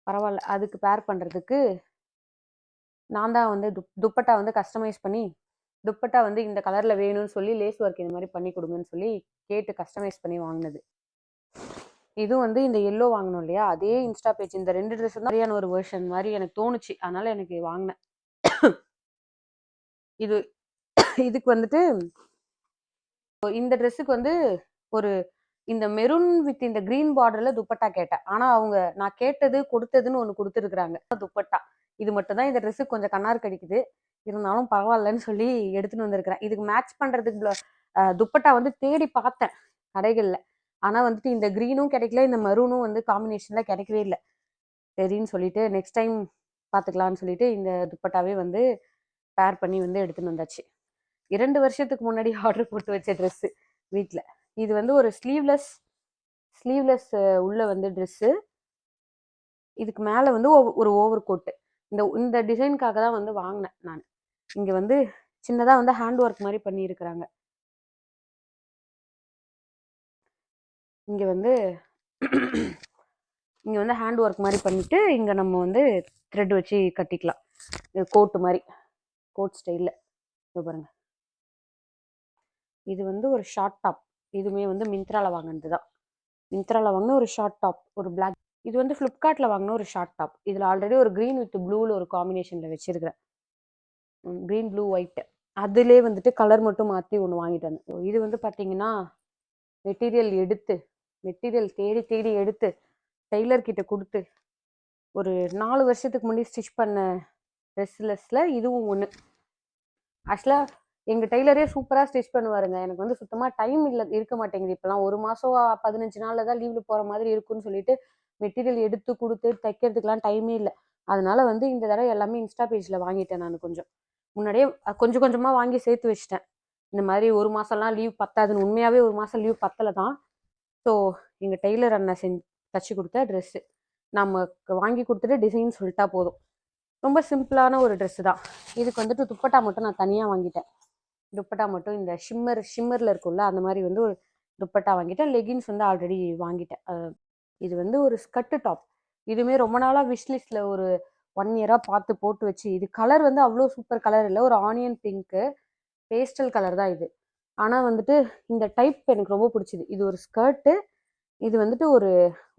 பரவாயில்ல, அதுக்கு பேர் பண்ணுறதுக்கு நான் தான் வந்து துப்பட்டா வந்து கஸ்டமைஸ் பண்ணி, துப்பட்டா வந்து இந்த கலரில் வேணும்னு சொல்லி லேஸ் ஒர்க் இந்த மாதிரி பண்ணி கொடுங்கன்னு சொல்லி கேட்டு கஸ்டமைஸ் பண்ணி வாங்கினது. இதுவும் வந்து இந்த எல்லோ வாங்கணும் இல்லையா, அதே இன்ஸ்டா பேஜ். இந்த 2 ட்ரெஸ் தான் சரியான ஒரு வெர்ஷன் மாதிரி எனக்கு தோணுச்சு, அதனால எனக்கு வாங்கினேன். இது இதுக்கு வந்துட்டு இந்த ட்ரெஸ்ஸுக்கு வந்து ஒரு இந்த மெரூன் வித் இந்த கிரீன் பார்டர்ல துப்பட்டா கேட்டேன். ஆனா அவங்க நான் கேட்டது கொடுத்ததுன்னு ஒன்று கொடுத்துருக்குறாங்க துப்பட்டா. இது மட்டும் தான் இந்த ட்ரெஸ்ஸுக்கு கொஞ்சம் கண்ணார் கடிக்குது, இருந்தாலும் பரவாயில்லன்னு சொல்லி எடுத்துன்னு வந்திருக்கிறேன். இதுக்கு மேட்ச் பண்றதுக்கு துப்பட்டா வந்து தேடி பார்த்தேன் கடைகளில். ஆனால் வந்துட்டு இந்த க்ரீனும் கிடைக்கல, இந்த மெரூனும் வந்து காம்பினேஷனில் கிடைக்கவே இல்லை. சரின்னு சொல்லிட்டு நெக்ஸ்ட் டைம் பார்த்துக்கலான்னு சொல்லிட்டு இந்த துப்பட்டாவே வந்து பேர் பண்ணி வந்து எடுத்துன்னு வந்தாச்சு. 2 வருஷத்துக்கு முன்னாடி ஆர்டர் போட்டு வச்ச ட்ரெஸ்ஸு வீட்டில். இது வந்து ஒரு ஸ்லீவ்லெஸ் உள்ள வந்து ட்ரெஸ்ஸு. இதுக்கு மேலே வந்து ஒரு ஓவர் கோட்டு. இந்த டிசைனுக்காக தான் வந்து வாங்கினேன் நான். இங்கே வந்து சின்னதாக வந்து ஹேண்ட் ஒர்க் மாதிரி பண்ணியிருக்கிறாங்க. இங்கே வந்து ஹேண்ட் ஒர்க் மாதிரி பண்ணிட்டு இங்கே நம்ம வந்து த்ரெட் வச்சு கட்டிக்கலாம். கோட்டு மாதிரி, கோட் ஸ்டைலில். பாருங்க, இது வந்து ஒரு ஷார்ட் டாப். இதுவுமே வந்து மிந்த்ராவில் வாங்கினது தான். மிந்த்ராவில் வாங்கின ஒரு ஷார்ட் டாப், ஒரு பிளாக். இது வந்து ஃப்ளிப்கார்ட்டில் வாங்கின ஒரு ஷார்ட் டாப். இதில் ஆல்ரெடி ஒரு க்ரீன் வித் ப்ளூவில் ஒரு காம்பினேஷனில் வச்சுருக்கிறேன். Green blue white. அதிலே வந்துட்டு கலர் மட்டும் மாற்றி ஒன்று வாங்கிட்டு வந்தேன். இது வந்து பார்த்தீங்கன்னா மெட்டீரியல் தேடி எடுத்து டெய்லர்கிட்ட கொடுத்து ஒரு 4 வருஷத்துக்கு முன்னாடி ஸ்டிச் பண்ண ட்ரெஸ்லெஸில் இதுவும் ஒன்று. ஆக்சுவலாக எங்கள் டெய்லரே சூப்பராக ஸ்டிச் பண்ணுவாருங்க. எனக்கு வந்து சுத்தமாக டைம் இருக்க மாட்டேங்குது. இப்போலாம் 1 மாதம் 15 நாளில் தான் லீவில் போகிற மாதிரி இருக்குன்னு சொல்லிட்டு மெட்டீரியல் எடுத்து கொடுத்து தைக்கிறதுக்கெலாம் டைமே இல்லை. அதனால வந்து இந்த தடவை எல்லாமே இன்ஸ்டா பேஜில் வாங்கிட்டேன். நான் கொஞ்சம் முன்னாடியே கொஞ்சம் கொஞ்சமாக வாங்கி சேர்த்து வச்சிட்டேன். இந்த மாதிரி 1 மாதம்லாம் லீவ் பத்தாதுன்னு. உண்மையாகவே 1 மாதம் லீவ் பத்தலை தான். ஸோ எங்கள் டெய்லர் அண்ணன் தச்சு கொடுத்த ட்ரெஸ்ஸு நமக்கு வாங்கி கொடுத்துட்டு டிசைன் சொல்லிட்டா போதும். ரொம்ப சிம்பிளான ஒரு ட்ரெஸ்ஸு தான். இதுக்கு வந்துட்டு துப்பட்டா மட்டும் நான் தனியாக வாங்கிட்டேன். துப்பட்டா மட்டும் இந்த ஷிம்மரில் இருக்கும்ல, அந்த மாதிரி வந்து ஒரு துப்பட்டா வாங்கிட்டேன். லெகின்ஸ் வந்து ஆல்ரெடி வாங்கிட்டேன். இது வந்து ஒரு ஸ்கர்ட்டு டாப். இதுவுமே ரொம்ப நாளாக விஷ்லிஸ்ட்டில் ஒரு 1 இயராக பார்த்து போட்டு வச்சு, இது கலர் வந்து அவ்வளோ சூப்பர் கலர் இல்லை, ஒரு ஆனியன் பிங்க்கு பேஸ்டல் கலர் தான் இது. ஆனால் வந்துட்டு இந்த டைப் எனக்கு ரொம்ப பிடிச்சிது. இது ஒரு ஸ்கர்ட்டு. இது வந்துட்டு ஒரு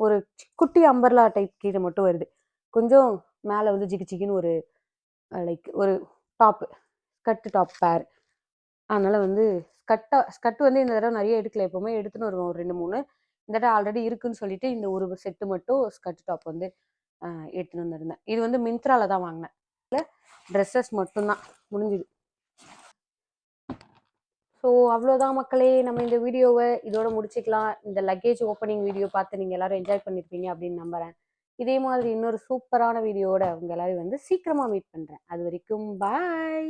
ஒரு குட்டி அம்பர்லா டைப் கீழே மட்டும் வருது. கொஞ்சம் மேலே வந்து ஜிகின்னு ஒரு லைக் ஒரு டாப்பு, ஸ்கர்ட்டு டாப் பேர். அதனால் வந்து ஸ்கர்ட் வந்து இந்த தடவை நிறைய எடுக்கல. எப்போவுமே எடுத்துன்னு வருவோம் ஒரு 2, 3. இந்த தடவை ஆல்ரெடி இருக்குன்னு சொல்லிட்டு இந்த ஒரு செட்டு மட்டும் ஸ்கர்ட் டாப் வந்து எடுத்துன்னு வந்துருந்தேன். இது வந்து மிந்த்ராவில் தான் வாங்கினேன். இல்லை, ட்ரெஸ்ஸஸ் மட்டும்தான் முடிஞ்சுது. ஸோ அவ்வளோதான் மக்களே, நம்ம இந்த வீடியோவை இதோட முடிச்சுக்கலாம். இந்த லக்கேஜ் ஓப்பனிங் வீடியோ பார்த்து நீங்கள் எல்லாரும் என்ஜாய் பண்ணியிருப்பீங்க அப்படின்னு நம்புகிறேன். இதே மாதிரி இன்னொரு சூப்பரான வீடியோவோட உங்கள் எல்லாரும் வந்து சீக்கிரமாக மீட் பண்ணுறேன். அது வரைக்கும் பாய்.